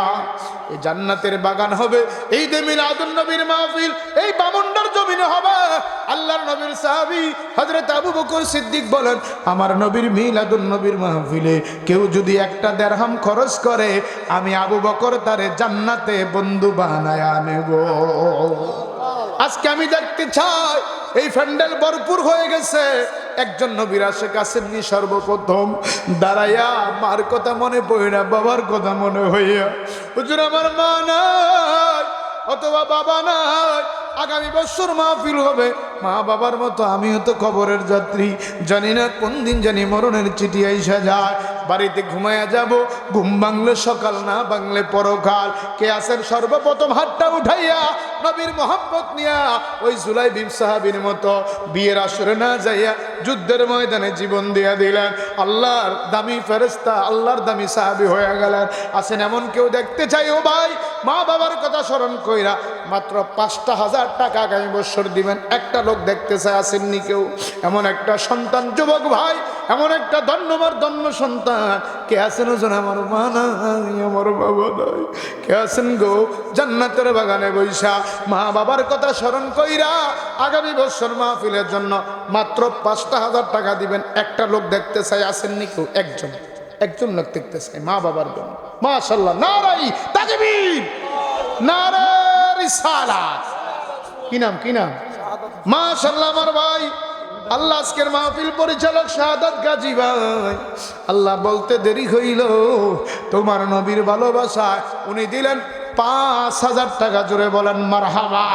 এই জান্নাতের বাগান হবে, এই ঈদে মিলাদুন নবীর মাহফিল এই বামুনডার জমিনে হবে। আল্লাহর নবীর সাহাবী হযরত আবু বকর সিদ্দিক বলেন, আমার নবীর মিলাদুন নবীর মাহফিলে কেউ যদি 1টা দিরহাম খরচ করে, আমি আবু বকর তারে জান্নাতে বন্ধু বানায়া নেব। আজকে আমি দেখতে চাই এই প্যান্ডেল ভরপুর হয়ে গেছে, একজন নবীর আশিক আসেননি সর্বপ্রথম দাঁড়াইয়া মার কথা মনে পড়ে না, বাবার কথা মনে হইয়া, হুজুর আমার মা নাই অথবা বাবা নাই, আগামী বছর মাহফিল হবে, মা বাবার মতো আমিও তো কবরের যাত্রী, জানি না কোন দিন জানি মরণের চিঠি আইসা যায়, বাড়িতে ঘুমায়া যাব, ঘুম ভাঙলে সকাল না ভাঙলে পরকাল। কে আছেন সর্বপ্রথম হাতটা উঠাইয়া নবীর মোহাম্মত নিয়া ওই জুলাইবিব সাহাবীর মতো বিয়ের আসরে না যাইয়া যুদ্ধের ময়দানে জীবন দিয়া দিলেন, আল্লাহর দামি ফেরেশতা, আল্লাহর দামি সাহাবী হয়ে গেলেন। আছেন এমন কেউ দেখতে চাই ও ভাই, মা বাবার কথা স্মরণ কইরা মাত্র 5,000 টাকা আগামী বছর দিবেন, একটা লোক দেখতে চায়? আসেননি কেউ? এমন একটা সন্তান যুবক ভাই, এমন একটা ধন্যবাদ ধন্য সন্তান কে আছেন? ওজন আমার মা নাই, আমার বাবা নাই, কে আছেন গো জান্নাতের বাগানে বৈশা মা বাবার কথা স্মরণ কইরা আগামী বছর মাহফিলের জন্য মাত্র 5,000 টাকা দিবেন, একটা লোক দেখতে চাই? আসেননি কেউ? একজন লোক দেখতে চাই মা বাবার জন্য। মাশাআল্লাহ, নারাই তাকবীর, নারে রিসালাত। কি নাম? মাশাআল্লাহ আমার ভাই, আল্লাহ আজকের মাহফিল পরিচালক শাহাদাত গাজী ভাই, আল্লাহ বলতে দেরি হইল, তোমার নবীর ভালোবাসায় উনি দিলেন 5,000 টাকা। জোরে বলেন মারহাবা।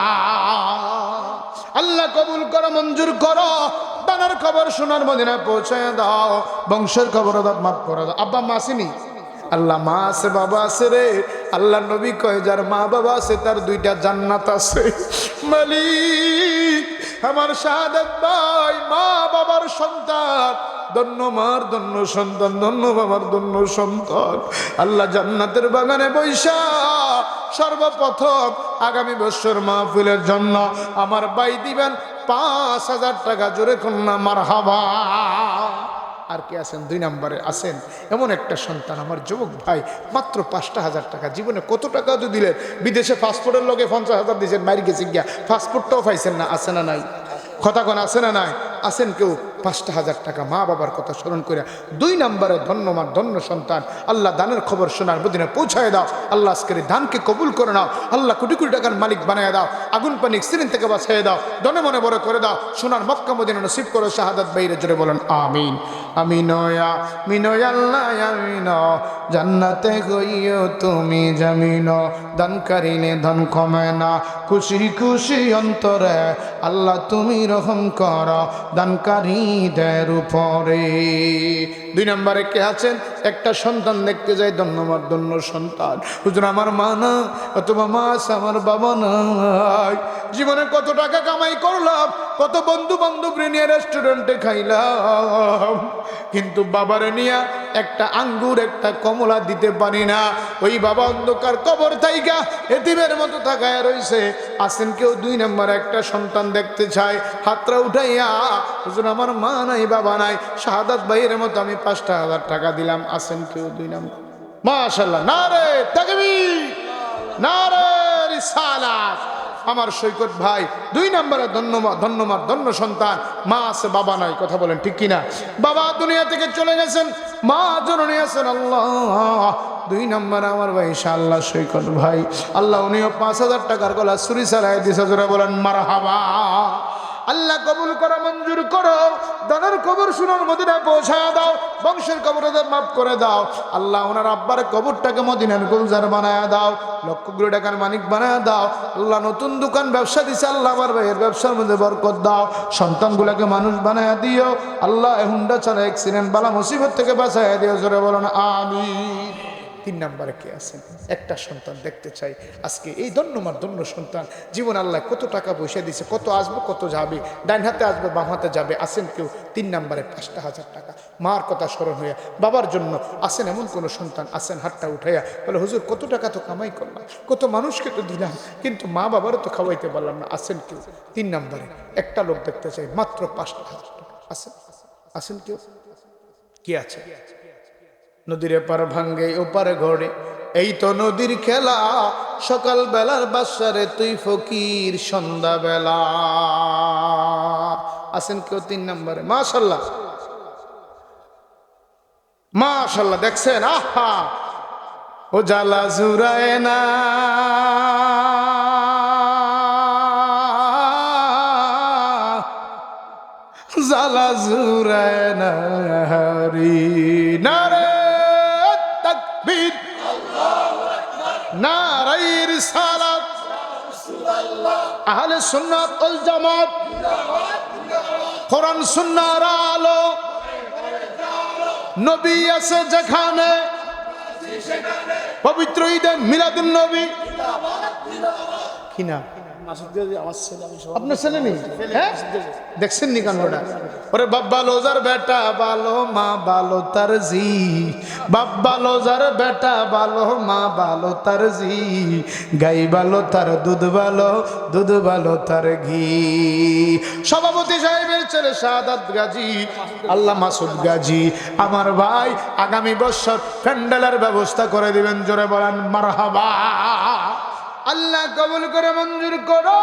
আল্লাহ কবুল করো, মঞ্জুর করো, দানার খবর সোনার মদিনায় পৌঁছায় দাও, বংশের খবর মাফ করে দাও। আব্বা মা আসেনি? আল্লাহ মা আছে, বাবা আছে রে। আল্লাহ নবী কয় যার মা বাবা আছে তার 2টা জান্নাত আছে। মালিক আমার শাহাদাত ভাই মা বাবার সন্তান, ধন্য মার ধন্য সন্তান, ধন্য বাবার ধন্য সন্তান। আল্লাহ জান্নাতের বাগানে বৈশা সর্বপ্রথম আগামী বছর মাহফিলের জন্য আমার ভাই দিবেন 5,000 টাকা। জোরে কন্যা মারহাবা। আর কে আছেন? 2 নম্বরে আছেন এমন একটা সন্তান আমার যুবক ভাই, মাত্র 5,000 টাকা। জীবনে কত টাকা তো দিলেন, বিদেশে পাসপোর্টের লগে 50,000 দিয়েছেন, মারি গেছে গিয়া, পাসপোর্টটাও পাইছেন না। আছে না নাই? কথা কোন আছে না নাই? আছেন কেউ? 5,000 টাকা মা বাবার কথা স্মরণ করে 2 নম্বরে ধন্যবাদ ধন্য সন্তান। আল্লাহ দানের খবর সোনার মদিনা পৌঁছায় দাও। আল্লাহ আজকের দানকে কবুল করে নাও। আল্লাহ কোটি কোটি টাকার মালিক বানায় দাও। আগুন পানি সিরিন থেকে বাঁচিয়ে দাও। দনে মনে বড় করে দাও। সোনার মক্কা মদিনা নসিব করো। শাহাদাত বাইরে জোরে বলেন আমিন। আমিন আল্লাহ আমিন। জান্নাতে গইও তুমি জামিন, দান করিলে ধন কমে না, খুশি খুশি অন্তরে আল্লাহ তুমি রহম করো দানকারীদের উপরে। 2 নম্বরে কে আছেন? একটা সন্তান দেখতে যাই, ধন্যবাদ ধন্য সন্তান। হুজুর আমার মা না অথবা মা আছে, আমার বাবা নাই। জীবনে কত টাকা কামাই করলাম, কত বন্ধু বান্ধব নিয়ে রেস্টুরেন্টে খাইলাম, কিন্তু বাবারে নিয়ে একটা আঙ্গুর একটা কমলা দিতে পারি না। ওই বাবা অন্ধকার কবর থাইকা এতিমের মতো তাকায় রইছে। আসেন কেউ? 2 নম্বরে একটা সন্তান দেখতে চায়, হাতটা উঠাইয়া হুজুর আমার মা নাই বাবা নাই, শাহাদাত ভাইয়ের মতো আমি 5,000 টাকা দিলাম। আসেন কেউ? 2 নম্বর। মাশাআল্লাহ, নারে তাকবীর, নারে রিসালাত। আমার সৈকত ভাই 2 নম্বরে ধন্যবাদ ধন্য সন্তান, মা আছে বাবা নাই। কথা বলেন ঠিক কিনা? বাবা দুনিয়া থেকে চলে গেছেন, মা জননী আছেন। আল্লাহ 2 নম্বরে আমার ভাই ইনশাআল্লাহ সৈকত ভাই, আল্লাহ উনিও 5,000 টাকার গলা চুরি চালাই দিছে। জোরে বলেন মারহাবা। আল্লাহ কবুল করো, মঞ্জুর করো, দানের কবর সোনার মদিনায় পৌঁছায় দাও, বংশের কবরদের মাফ করে দাও। আল্লাহ ওনার আব্বার কবরটাকে মদিনার গুলজার বানায় দাও, লক্ষ কোটি টাকার মালিক বানায় দাও। আল্লাহ নতুন দোকান ব্যবসা দিছে, আল্লাহ আমার ভাইয়ের ব্যবসার মধ্যে বরকত দাও। সন্তানগুলোকে মানুষ বানায় দিও। আল্লাহ হুন্ডা ছাড়া অ্যাক্সিডেন্ট বালা মুসিবত থেকে বাঁচায় দিও। জোরে বলেন আমিন। 3 নম্বরে কে আছেন? একটা সন্তান দেখতে চাই আজকে। এই ধন্যবাদ ধন্য সন্তান, জীবন আল্লাহ কত টাকা পয়সা দিছে, কত আসবে কত যাবে, ডাইন হাতে আসবে বাম হাতে যাবে। আসেন কেউ? 3 নম্বরে 5,000 টাকা মার কথা স্মরণ হইয়া বাবার জন্য। আসেন এমন কোন সন্তান? আসেন হাতটা উঠাইয়া বলে হুজুর কত টাকা তো কামাই করলাম, কত মানুষকে তো দিলাম, কিন্তু মা বাবারও তো খাওয়াইতে পারলাম না। আসেন কেউ? 3 নম্বরে একটা লোক দেখতে চাই, মাত্র 5,000 টাকা। আসেন কেউ? কি আছে? নদীর এপার ভাঙ্গে ওপারে ঘরে, এই তো নদীর খেলা, সকাল বেলার বাসারে তুই ফকির সন্ধ্যা বেলা। আসেন কেউ? 3 নম্বরে। মাশাআল্লাহ মাশাআল্লাহ। দেখছেন? আহা ও জালা জুরায় না সালা জুরায় নাহারি নারে তাকবীর নারায়ে রিসালাত আহলে সুন্নাত ওয়াল জামাত কোরআন সুন্নাহর আলো নবী আছে যেখানে পবিত্র ঈদে মিলাদুন নবী কি না আপনার ছেলে নেই হ্যাঁ দেখছেন নি কান্ডটা ওরে বাবা লোজার বেটা ভালো মা ভালো তার জি বাবা লোজার বেটা ভালো মা ভালো তার জি গাই ভালো তার দুধ ভালো তার ঘি সভাপতি সাহেবের ছেলে শাহাদাত গাজী আল্লাহ মাসুদ গাজী আমার ভাই আগামী বছর প্যান্ডেলের ব্যবস্থা করে দিবেন জোরে বলেন মারহাবা আল্লাহ কবুল করে মঞ্জুর করো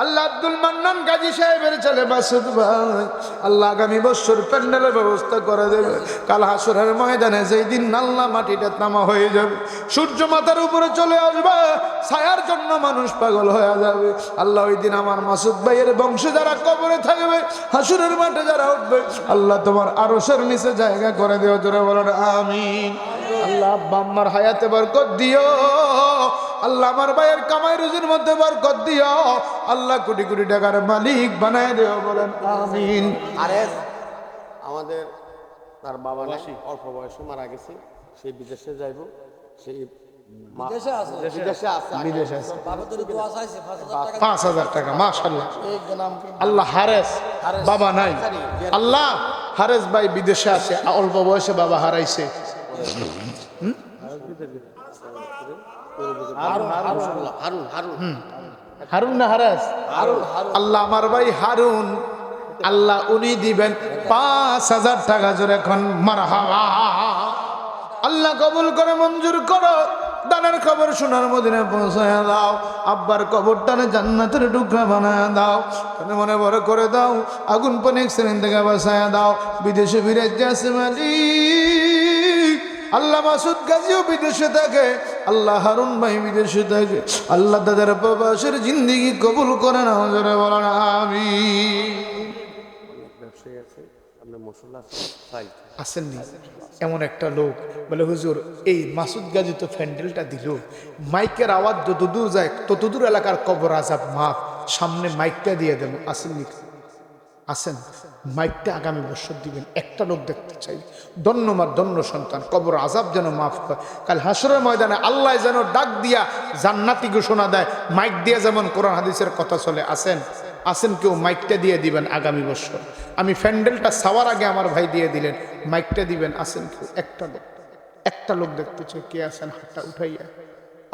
আল্লাহ আব্দুল মান্নান গাজী সাহেবের ছেলে মাসুদ ভাই আল্লাহ আগামী বছর প্যান্ডেলের ব্যবস্থা করে দেবে কাল হাসরের ময়দানে যেই দিন আল্লাহ মাটিটা তামা হয়ে যাবে সূর্য মাথার উপরে চলে আসবে ছায়ার জন্য মানুষ পাগল হয়ে যাবে আল্লাহ ওই দিন আমার মাসুদ ভাইয়ের বংশে যারা কবরে থাকবে হাসরের মাঠে যারা উঠবে আল্লাহ তোমার আরশের নিচে জায়গা করে দিও জোরে বলেন আমিন আল্লাহ আব্বা আম্মার হায়াতে বরকত দিও আল্লাহ আমার ভাইয়ের কামাই রুজির মধ্যে বরকত দিও আল্লাহ কোটি কোটি টাকার মালিক বানায় দিও বলেন আমিন আরে আমাদের তার বাবা নাকি অল্প বয়সে মারা গেছে সে বিদেশে যাইব সেই বিদেশে আছে 5,000 টাকা মাশাআল্লাহ আল্লাহ হারেস বাবা নাই আল্লাহ হারেস ভাই বিদেশে আছে অল্প বয়সে বাবা হারাইছে হারুন না হারাস আল্লাহ আমার ভাই হারুন আল্লাহ উনি দিবেন 5,000 টাকা জোরে এখন মারহাবা আল্লাহ কবুল করে মঞ্জুর করো দানের খবর সোনার মদিনায় পৌঁছায় দাও আব্বার কবরটানে জান্নাতের টুকরা বানায় দাও কানে মনে বড় করে দাও আগুন পানি অ্যাক্সিডেন্ট থেকে বাঁচায় দাও বিদেশে বিরাজ আছে মালিক আল্লাহ মাসুদ গাজীও বিদেশে থাকে আল্লাহ হারুন ভাই বিদেশে থাকে আল্লাহ তাদের প্রবাসের জিন্দেগি কবুল করে নাও জোরে বলেন আমিন ব্যবসায়ী আছে আপনার মশলা আসেননি এমন একটা লোক বলে হুজুর এই মাসুদ গাজী তো প্যান্ডেলটা দিল মাইকের আওয়াজ যতদূর যায় ততদূর এলাকার কবর আজাব মাফ সামনে মাইকটা দিয়ে দেব আসেননি আসেন মাইকটা আগামী বছর দিবেন একটা লোক দেখতে চাই ধন্য মা ধন্য সন্তান কবর আজাব যেন মাফ হয় কাল হাসরের ময়দানে আল্লাহ যেন ডাক দিয়া জান্নাতি ঘোষণা দেয় মাইক দিয়ে যেমন কোরআন হাদিসের কথা চলে আসেন আসেন কেউ মাইকটা দিয়ে দিবেন আগামী বছর আমি প্যান্ডেলটা ছাওয়ার আগে আমার ভাই দিয়ে দিলেন মাইকটা দিবেন আসেন কেউ একটা লোক দেখতে চাই কে আসেন হাতটা উঠাইয়া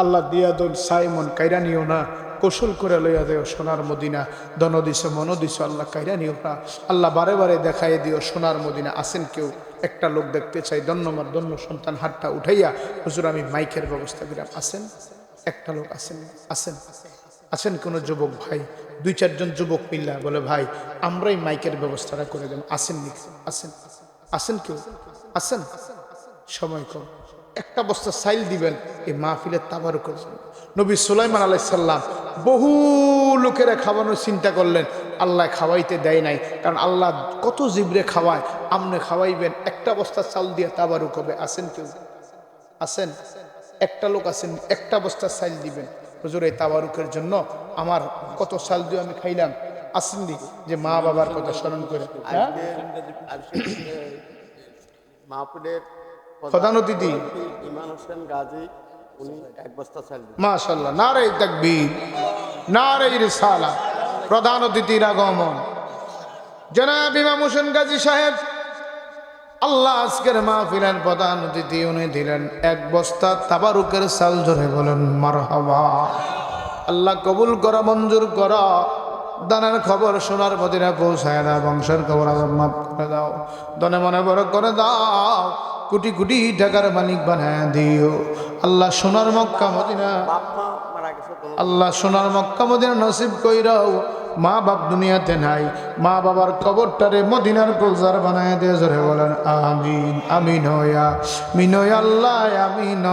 আল্লাহ দিয়া দোল সাইমন কাইরা নিও না কৌশল করে লইয়া দেও সোনার মদিনা দন দিছ মন দিছ আল্লাহ কাইরা নিও না আল্লাহ বারে বারে দেখাই দিও সোনার মদিনা আসেন কেউ একটা লোক দেখতে চাই ধন্যবাদ ধন্য সন্তান হাতটা উঠাইয়া হুজুর আমি মাইকের ব্যবস্থা দিলাম আসেন একটা লোক আসেন আসেন আছেন কোনো যুবক ভাই 2-4 জন যুবক মিল্লা বলে ভাই আমরাই মাইকের ব্যবস্থাটা করে দেব আসেন নি আসেন আসেন কেউ আসেন সময় কম একটা বস্তা সাইল দিবেন এই মাহফিলের তাবারুক করবেন নবী সুলাইমান আলাইহিস সালাম বহু লোকেরা খাওয়ানোর চিন্তা করলেন আল্লাহ খাওয়াইতে দেয় নাই কারণ আল্লাহ কত জিবরে খাওয়ায় আমনে খাওয়াইবেন একটা বস্তা চাল দিয়ে তাবারুক হবে আসেন কেউ আসেন একটা লোক আসেন একটা বস্তা সাইল দিবেন হুজুর এই তাবারুকের জন্য আমার কত সাল দিয়ে আমি খাইলাম আসেননি যে মা বাবার কথা স্মরণ করে মাহফিলের প্রধান অতিথি ইমান হোসেন গাজী উনি এক বস্তা চাল দিন মাশাআল্লাহ নারে তাকবীর নারে রিসালাত প্রধান অতিথির আগমন জনাব ইমাম হোসেন গাজী সাহেব আল্লাহ আজকের মাহফিলের প্রধান অতিথি উনি দিলেন এক বস্তা তাবারুকের চাল জোরে বলেন মারহাবা আল্লাহ কবুল করা মঞ্জুর করা দানের খবর সোনার মদিনা পৌঁছায় দাও বংশের খবর আজাব মাফ করে দাও দনে মনে বড় করে দাও কোটি কোটি টাকার মালিক বানায় দিও আল্লাহ সোনার মক্কা মদিনা আল্লাহ সোনার মক্কা মদিনা নসিব কইরাও মা বাপ দুনিয়াতে নাই মা বাবার কবরটারে মদিনার গুলজার বানায় দিয়ে জোরে বলেন আমিন আমিন হইয়া মিনয় আল্লাহ আমিন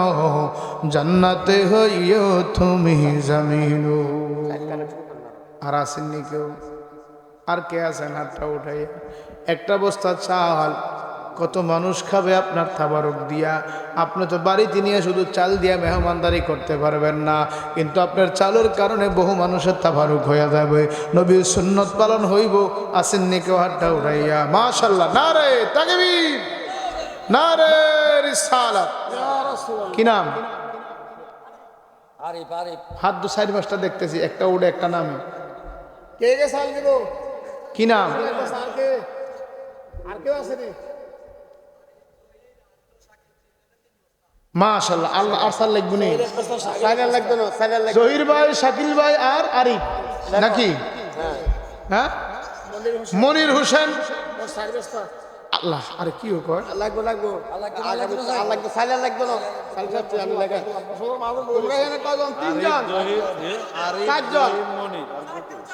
জান্নাতে হইও তুমি জামিন আর আসেননি কেউ আর কে আছেন হাতটা উঠাই? একটা বস্তা চাল কত মানুষ খাবে আপনার তাবারক দিয়া? আপনি তো বাড়িতে নিয়ে শুধু চাল দিয়া মেহমানদারি করতে পারবেন না, কিন্তু আপনার চালের কারণে বহু মানুষের তাবারক হয়ে যাবে, নবীর সুন্নত পালন হইব। আসেননি কেউ হাতটা উঠাইয়া? মাশাআল্লাহ, নারে তাকবীর, নারে রিসালাত। কি নাম? আরিফ আরিফ। হাত দু সাইড পাঁচটা দেখতেছি, একটা উড়ে একটা নামে। কে কে সাল দিব? কি নাম? আর কেউ আছে নি? মাশাআল্লাহ, আল্লাহ আর সাল লিখবো নি? সাইলেন্ট লাগবে না, সাইলেন্ট লাগবে। জহির ভাই, শাকিল ভাই আর আরিফ নাকি? হ্যাঁ, মনির হোসেন। আল্লাহ, আরে কি কয়? লাগবে লাগবে। লাগবে সাইলেন্ট লাগবে না। সাইলেন্ট আমি লাগাই। তোমরা এখানে কয়জন? তিনজন, চারজন।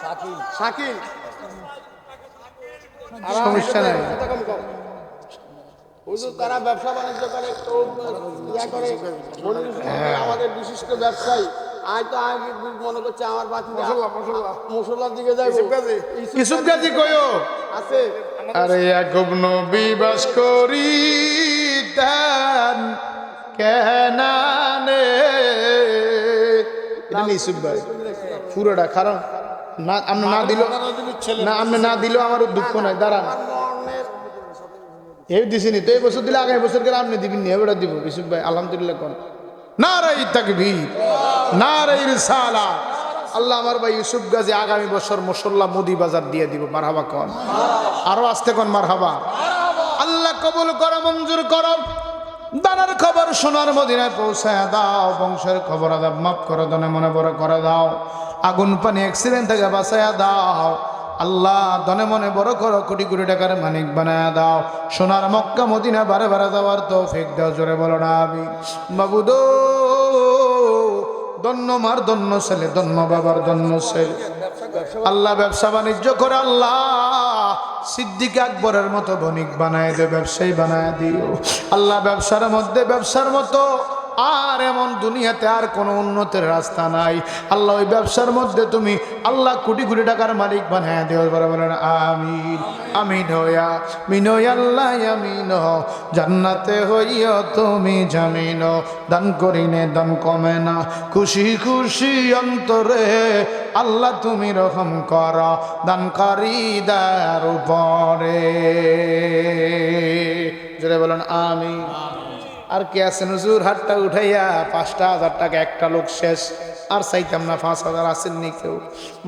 শাকিল শাকিল। সমস্যা নাই। ওই যে তারা ব্যবসা বাণিজ্য করে, তো ইয়া করে। আমাদের বিশিষ্ট ব্যবসায়ী। আজ তো আমি মনে করছি আমার বাচ্চা মশলার দিকে যাই। ইসুফ গাজী কয়ও আছে। আরে ইয়াকুব নবী বাস করিতেন কেনানে। এটা নি ইসুফ ভাই পুরোটা, কারণ না আপনি না দিল, না আপনি না দিলেও আমার দুঃখ নাই। দাঁড়ান, এই দিছিনি তো, এই বছর দিলে আগামী বছর করে আপনি দিবেন নি, এবারে দিব। ইসুফ ভাই আলহামদুলিল্লাহ কোন নারাই তাকবীর, নারাই রিসালাত। আল্লাহ আমার ভাই ইউসুফ গাজী আগামী বছর মশল্লা মুদি বাজার দিয়ে দিব। মারহাবা কোন, আরো আসতে কোন মারহাবা। আল্লাহ কবুল করো, মঞ্জুর করো। দানার খবর সোনার মদিনায় পৌঁছায় দাও, বংশের খবর আদাব মাফ করে দনে মনে বড় করে দাও, আগুন পানি অ্যাক্সিডেন্ট থেকে বাঁচাইয়া দাও। আল্লাহ দনে মনে বড় করো, কোটি কোটি টাকার মালিক বানায় দাও। সোনার মক্কা মদিনা বারে বারে যাওয়ার তৌফিক দাও। জোরে বলো না আমিন। বাবুদো ধন্য মার, ধন্য ছেলে, ধন্য বাবার, ধন্য ছেলে। আল্লাহ ব্যবসা বাণিজ্য করে আল্লাহ সিদ্দিক আকবরের মতো বণিক বানায় দে, ব্যবসায়ী বানায় দিও আল্লাহ। ব্যবসার মধ্যে ব্যবসার মতো আর এমন দুনিয়াতে আর কোনো উন্নতির রাস্তা নাই আল্লাহ। ওই ব্যবসার মধ্যে তুমি আল্লাহ কোটি কোটি টাকার মালিক বানায় দিও। বলেন আমিন। আমিন হইয়া মিন আল্লাহ আমিন। জান্নাতে হইয়া তুমি জামিন, দান করিনে দান কমে না, খুশি খুশি অন্তরে আল্লাহ তুমি রহম কর দানকারীদের উপরে। জোরে বলেন আমিন। আর কে আছেন? হুজুর হাতটা উঠাইয়া 5,000 টাকা একটা লোক শেষ, আর চাইতাম না। 5,000 আসেননি কেউ?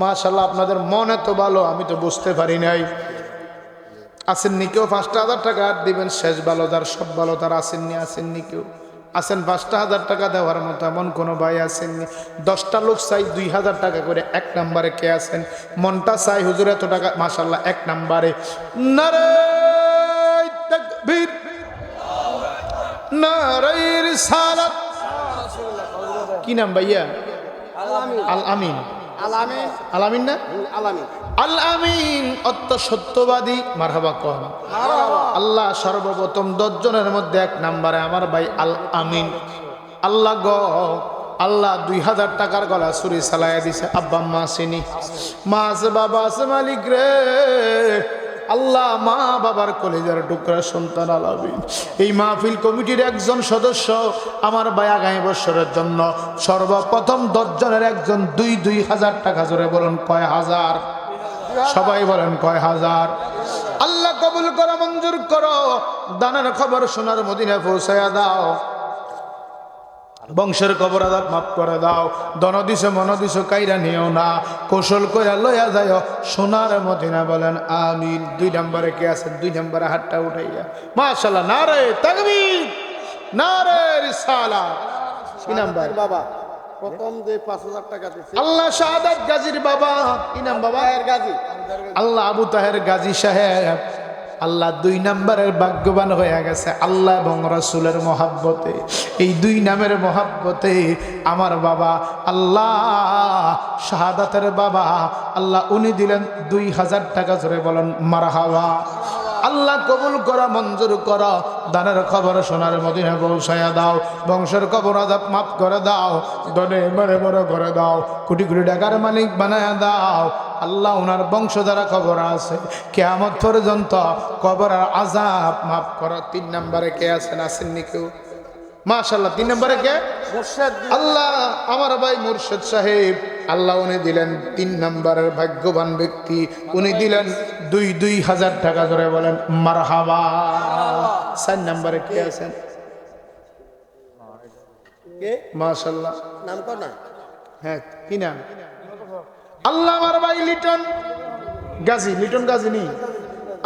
মাশাআল্লাহ, আপনাদের মনে তো ভালো, আমি তো বুঝতে পারি নাই। আসেননি কেউ? 5,000 টাকা আর দিবেন, শেষ ভালো তার, সব ভালো তার। আসেননি, আসেননি কেউ? আসেন 5,000 টাকা দেওয়ার মতো এমন কোনো ভাই আসেননি? 10টা লোক চাই 2,000 টাকা করে। 1 নম্বরে কে আছেন? মনটা চাই হুজুর এত টাকা, মাশাআল্লাহ 1 নম্বরে। নারে তাকবীর, নারে রিসালাত। কি নাম ভাইয়া? আল আমিন। আল আমিন। আল আমিন না? আল আমিন। আল আমিন অত্য সত্যবাদী। মারহাবা কন। আল্লাহ সর্বপ্রথম 10 জনের মধ্যে 1 নম্বরে আমার ভাই আল আমিন। আল্লাহ গো, আল্লাহ 2,000 টাকার গলা চুরি চালাইয়া দিছে। আব্বা মা চিনি, মা আছে, বাবা আছে, মালিক রে আল্লাহ, মা বাবার কলেজার টুকরা সন্তান আলামিন। এই মাহফিল কমিটির একজন সদস্য আমার ভাই আগামী বছরের জন্য সর্বপ্রথম 10 জনের একজন 2,000 টাকা। জোরে বলুন কয় হাজার? সবাই বলেন কয় হাজার? আল্লাহ কবুল করো, মঞ্জুর করো। দানের খবর সোনার মদিনায় পৌঁছায়া দাও, বংশের খবর আদাব মাফ করে দাও। দন দিছ মন দিছ কাইরা নিও না, কৌশল কইরা লইয়া যায় সোনার মদিনা। বলেন আমিন। 2 নম্বরে কে আছেন? 2 নম্বরে হাতটা উঠাইয়া। মাশাআল্লাহ, নারে তাকবীর, নারে রিসালাত। কি নাম্বার? বাবা প্রথম যে 5,000 টাকা দিছে আল্লাহ শাহাদাত গাজীর বাবা। কি নাম বাবা? গাজী। আল্লাহ আবু তাহের গাজী সাহেব। আল্লাহ 2 নম্বরের ভাগ্যবান হয়ে গেছে আল্লাহ এবং রাসূলের মহাব্বতে। এই 2 নামের মহাব্বতে আমার বাবা আল্লাহ শাহাদাতের বাবা আল্লাহ উনি দিলেন 2,000 টাকা। জোরে বলেন মারহাবা। আল্লাহ কবুল করা মঞ্জুর করা দানের খবর সোনার মদিনা পৌঁছায়া দাও বংশের কবর আযাব মাফ করে দাও দনে বড় বড় করে দাও কোটি কোটি টাকার মালিক বানায়া দাও আল্লাহ ওনার বংশ যারা খবর আছে কিয়ামত পর্যন্ত কবরের আযাব মাফ করা 3 নম্বরে কে আছেন আসেননি কেউ মাশাআল্লাহ 3 নম্বরে কে মুর্শিদ আল্লাহ আমার ভাই মুর্শিদ সাহেব আল্লাহ উনি দিলেন 3 নম্বরের ভাগ্যবান ব্যক্তি উনি দিলেন 2,000 টাকা করে বলেন মারহাবা 4 নম্বরে কে আছেন কে মাশাআল্লাহ নাম কর না হ্যাঁ কি নাম আল্লাহ আমার ভাই লিটন গাজী নি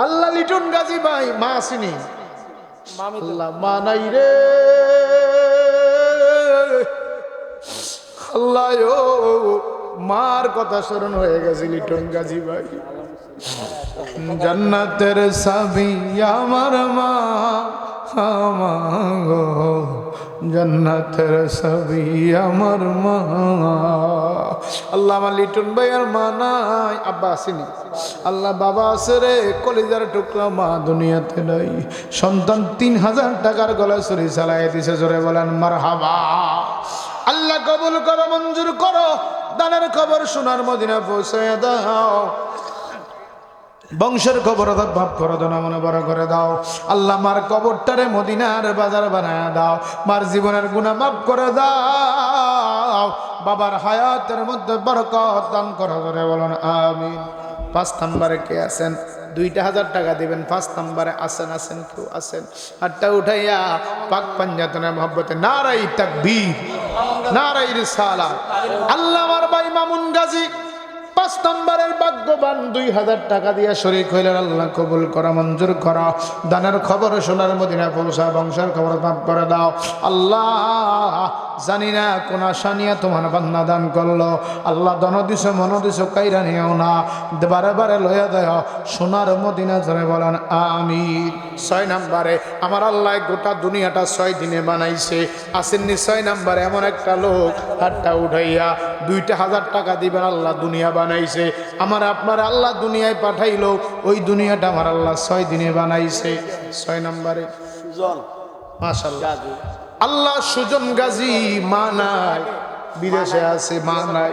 আল্লাহ লিটন গাজী ভাই মা আসেনি আল্লাহ মা নাই রে আল্লাহ ও মার কথা স্মরণ হয়ে গেছে লিটন গাজী ভাই জান্নাতের সাবি আমার মা আমাগো জান্নাতের সাবি আমার মা আল্লাহ আমার লিটন ভাই আর মা নাই আব্বা আসেনি আল্লাহ বাবা আছে রে কলিজার টুকরা মা দুনিয়াতে নাই সন্তান 3,000 টাকার গলায় ছুরি চালাই দিছে জোরে বলেন মারহাবা আল্লাহ কবুল করো মঞ্জুর করো দানের খবর সোনার মদিনা পৌঁছায় দাও বংশের খবর ভাব করে দাও মনে বড় করে দাও আল্লাহ মার কবরটারে মদিনার বাজার বানায় দাও মার জীবনের গুনাহ মাফ করে দাও বাবার হায়াতের মধ্যে বরকত দান করো করে বলুন আমিন 5 নম্বরে কে আছেন 2,000 টাকা দিবেন 5 নম্বরে আছেন কেউ আছেন হাতটা উঠাইয়া পাক পাঞ্জাতনে মহব্বতে নারাই তাকবীর নারাই রিসালাত আল্লাহ আমার ভাই মামুন গাজী 5 নম্বরের ভাগ্যবান 2,000 টাকা দিয়া শরীক হইলেন আল্লাহ কবুল করা মঞ্জুর করা দানের খবর সোনার মদিনা পৌঁছা বংশের খবর মাফ করে দাও আল্লাহ জানি না কোন আশানিয়া তোমার বান্দা দান করলো আল্লাহ দন দিছ মন দিছ কাইরা নিও না বারে বারে লইয়া দেয় সোনার মদিনা ধরে বলেন আমিন 6 নম্বরে আমার আল্লাহ গোটা দুনিয়াটা 6 দিনে বানাইছে আসেননি 6 নম্বরে এমন একটা লোক হাতটা উঠাইয়া 2,000 টাকা দিবেন আল্লাহ দুনিয়া বানাইছে আমার আপনার আল্লাহ দুনিয়ায় পাঠাইলো ওই দুনিয়াটা আমার আল্লাহ 6 দিনে বানাইছে 6 নম্বরে সুজন মাশাআল্লাহ আল্লাহ সুজন গাজী মা নাই বিদেশে আছে মা নাই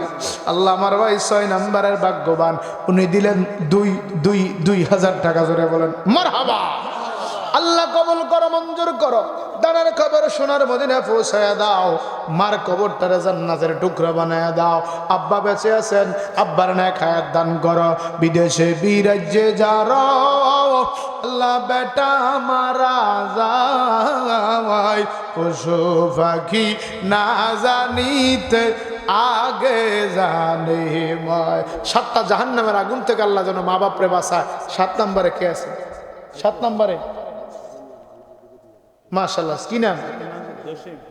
আল্লাহ আমার ভাই 6 নম্বরের ভাগ্যবান উনি দিলেন 2,000 টাকা জোরে বলেন মারহাবা আল্লাহ কবুল করো মঞ্জুর করো দানের খবর সোনার মদিনা পৌঁছায়া দাও মার কবরটারে জান্নাতের টুকরা বানায়া দাও আব্বা বেঁচে আছেন আব্বার নেক হায়াত দান করো বিদেশে বিরাজ্যে যারো আল্লাহ বেটা মারা যায় পশু পাখি না জানিতে আগে জানে ময় 7টা জাহান্নামের আগুন থেকে আল্লাহ যেন মা বাপরে বাঁচায় 7 নম্বরে কে আছে 7 নম্বরে মাশাআল্লাহ কি নাম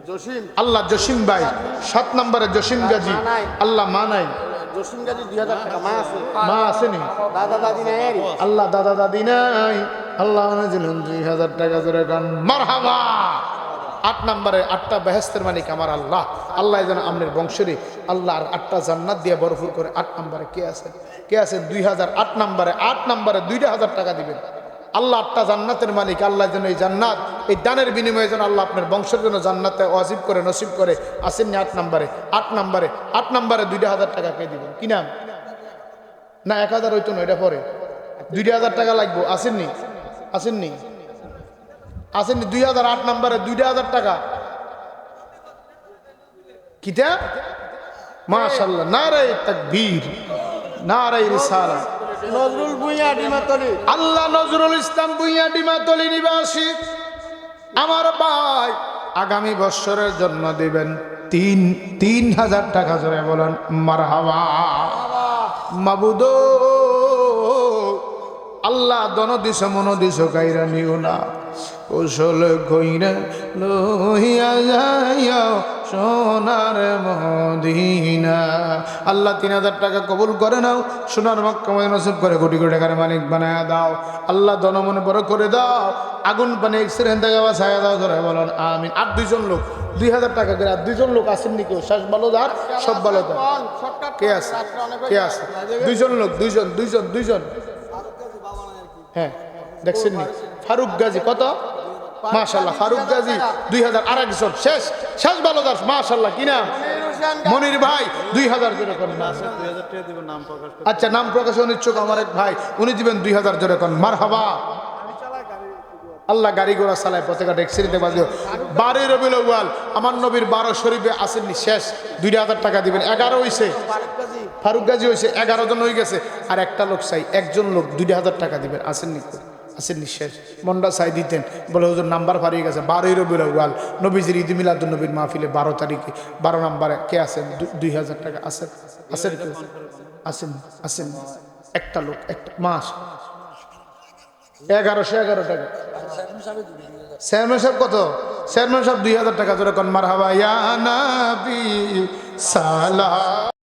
জসিম আল্লাহ জসিম ভাই 7 নম্বরে জসিম গাজী আল্লাহ মা নাই জসিম গাজী 2,000 টাকা মা আছে মা আসেনি দাদা দাদি নাই আল্লাহ দাদা দাদি নাই আল্লাহ দিলেন 2,000 টাকা জোরে গান মারহাবা 8 নম্বরে 8টা বেহেশতের মালিক আমার আল্লাহ আল্লাহ যেন আমনের বংশেরই আল্লাহ আর 8টা জান্নাত দিয়ে ভরপুর করে 8 নম্বরে কে আছেন 2,008 নম্বরে 2,000 টাকা দিবেন আল্লাহ 8টা জান্নাতের মালিক আল্লাহ যেন এই জান্নাত এই দানের বিনিময়ে যেন আল্লাহ আপনার বংশের জন্য জান্নাতে ওয়াজিব করে নসিব করে আসেননি 8 নম্বরে 2,000 টাকা কে দিবেন কি নাম না 1,000 হইতো না এটা পরে 2,000 টাকা লাগবো আসেননি 2008 নম্বরে 2,000 টাকা কিতা মাশাআল্লাহ নারায়ে তাকবীর নারায়ে রিসালাত নজরুল ভুঁইয়া ডিমাতলি আল্লাহ নজরুল ইসলাম ভুঁইয়া ডিমাতলি নিবাসী আমার ভাই আগামী বছরের জন্য দিবেন 3,000 টাকা জোরে বলেন মারহাবা মাবুদ আল্লাহ দন দিছ মন দিছ কাইরা নিও না কৌশল কইরা লইয়া যাইয়া সোনার মদিনা আল্লাহ 3,000 টাকা কবুল করে নাও সোনার মক্কা মদিনা নসিব করে কোটি কোটি টাকার মালিক বানায়া দাও আল্লাহ দন মনে বড় করে দাও আগুন পানি এক্সিডেন্ট থেকে বাঁচায়া দাও ধরে বলেন আমিন আর 2জন লোক 2,000 টাকা করে আর 2জন লোক আসেননি কেউ শ্বাস ভালো যার সব ভালো যার কে আছে 2জন লোক 2জন হ্যাঁ দেখছেন নি ফারুক গাজী কত মাশাআল্লাহ ফারুক গাজী 2000 আরেকজন শেষ শেষ ভালো দাস মাশাআল্লাহ কি নাম মনির ভাই 2000 জোরে কোন আচ্ছা নাম প্রকাশে অনিচ্ছুক আমার এক ভাই উনি দিবেন 2000 জোরে কোন মারহাবা আল্লাহ গাড়ি ঘোড়া চালায় পতাকা ডেক্সিরিতে বাজিও 12 রবিউল আউয়াল আমার নবীর 12 শরীফে আসেননি শেষ 2000 টাকা দিবেন 11 হইছে ফারুক গাজী হইছে 11 জন হয়ে গেছে আর একটা লোক চাই একজন লোক 2000 টাকা দিবেন আসেননি আসেননি শেষ মন্ডা চাই দিতেন বলে হুজুর নাম্বার হারিয়ে গেছে 12 রবিউল আউয়াল নবীজির ঈদ মিলাদুন নবীর মাহফিলে 12 তারিখে 12 নম্বরে কে আছেন 2000 টাকা আছেন আছেন কেউ আসেন আসেন একটা লোক একটা মাস 1111 টাকা চেয়ারম্যান সাহেব কত চেয়ারম্যান সাহেব 2000 টাকা জোরে কোন মারহাবা ইয়া নবী সালাম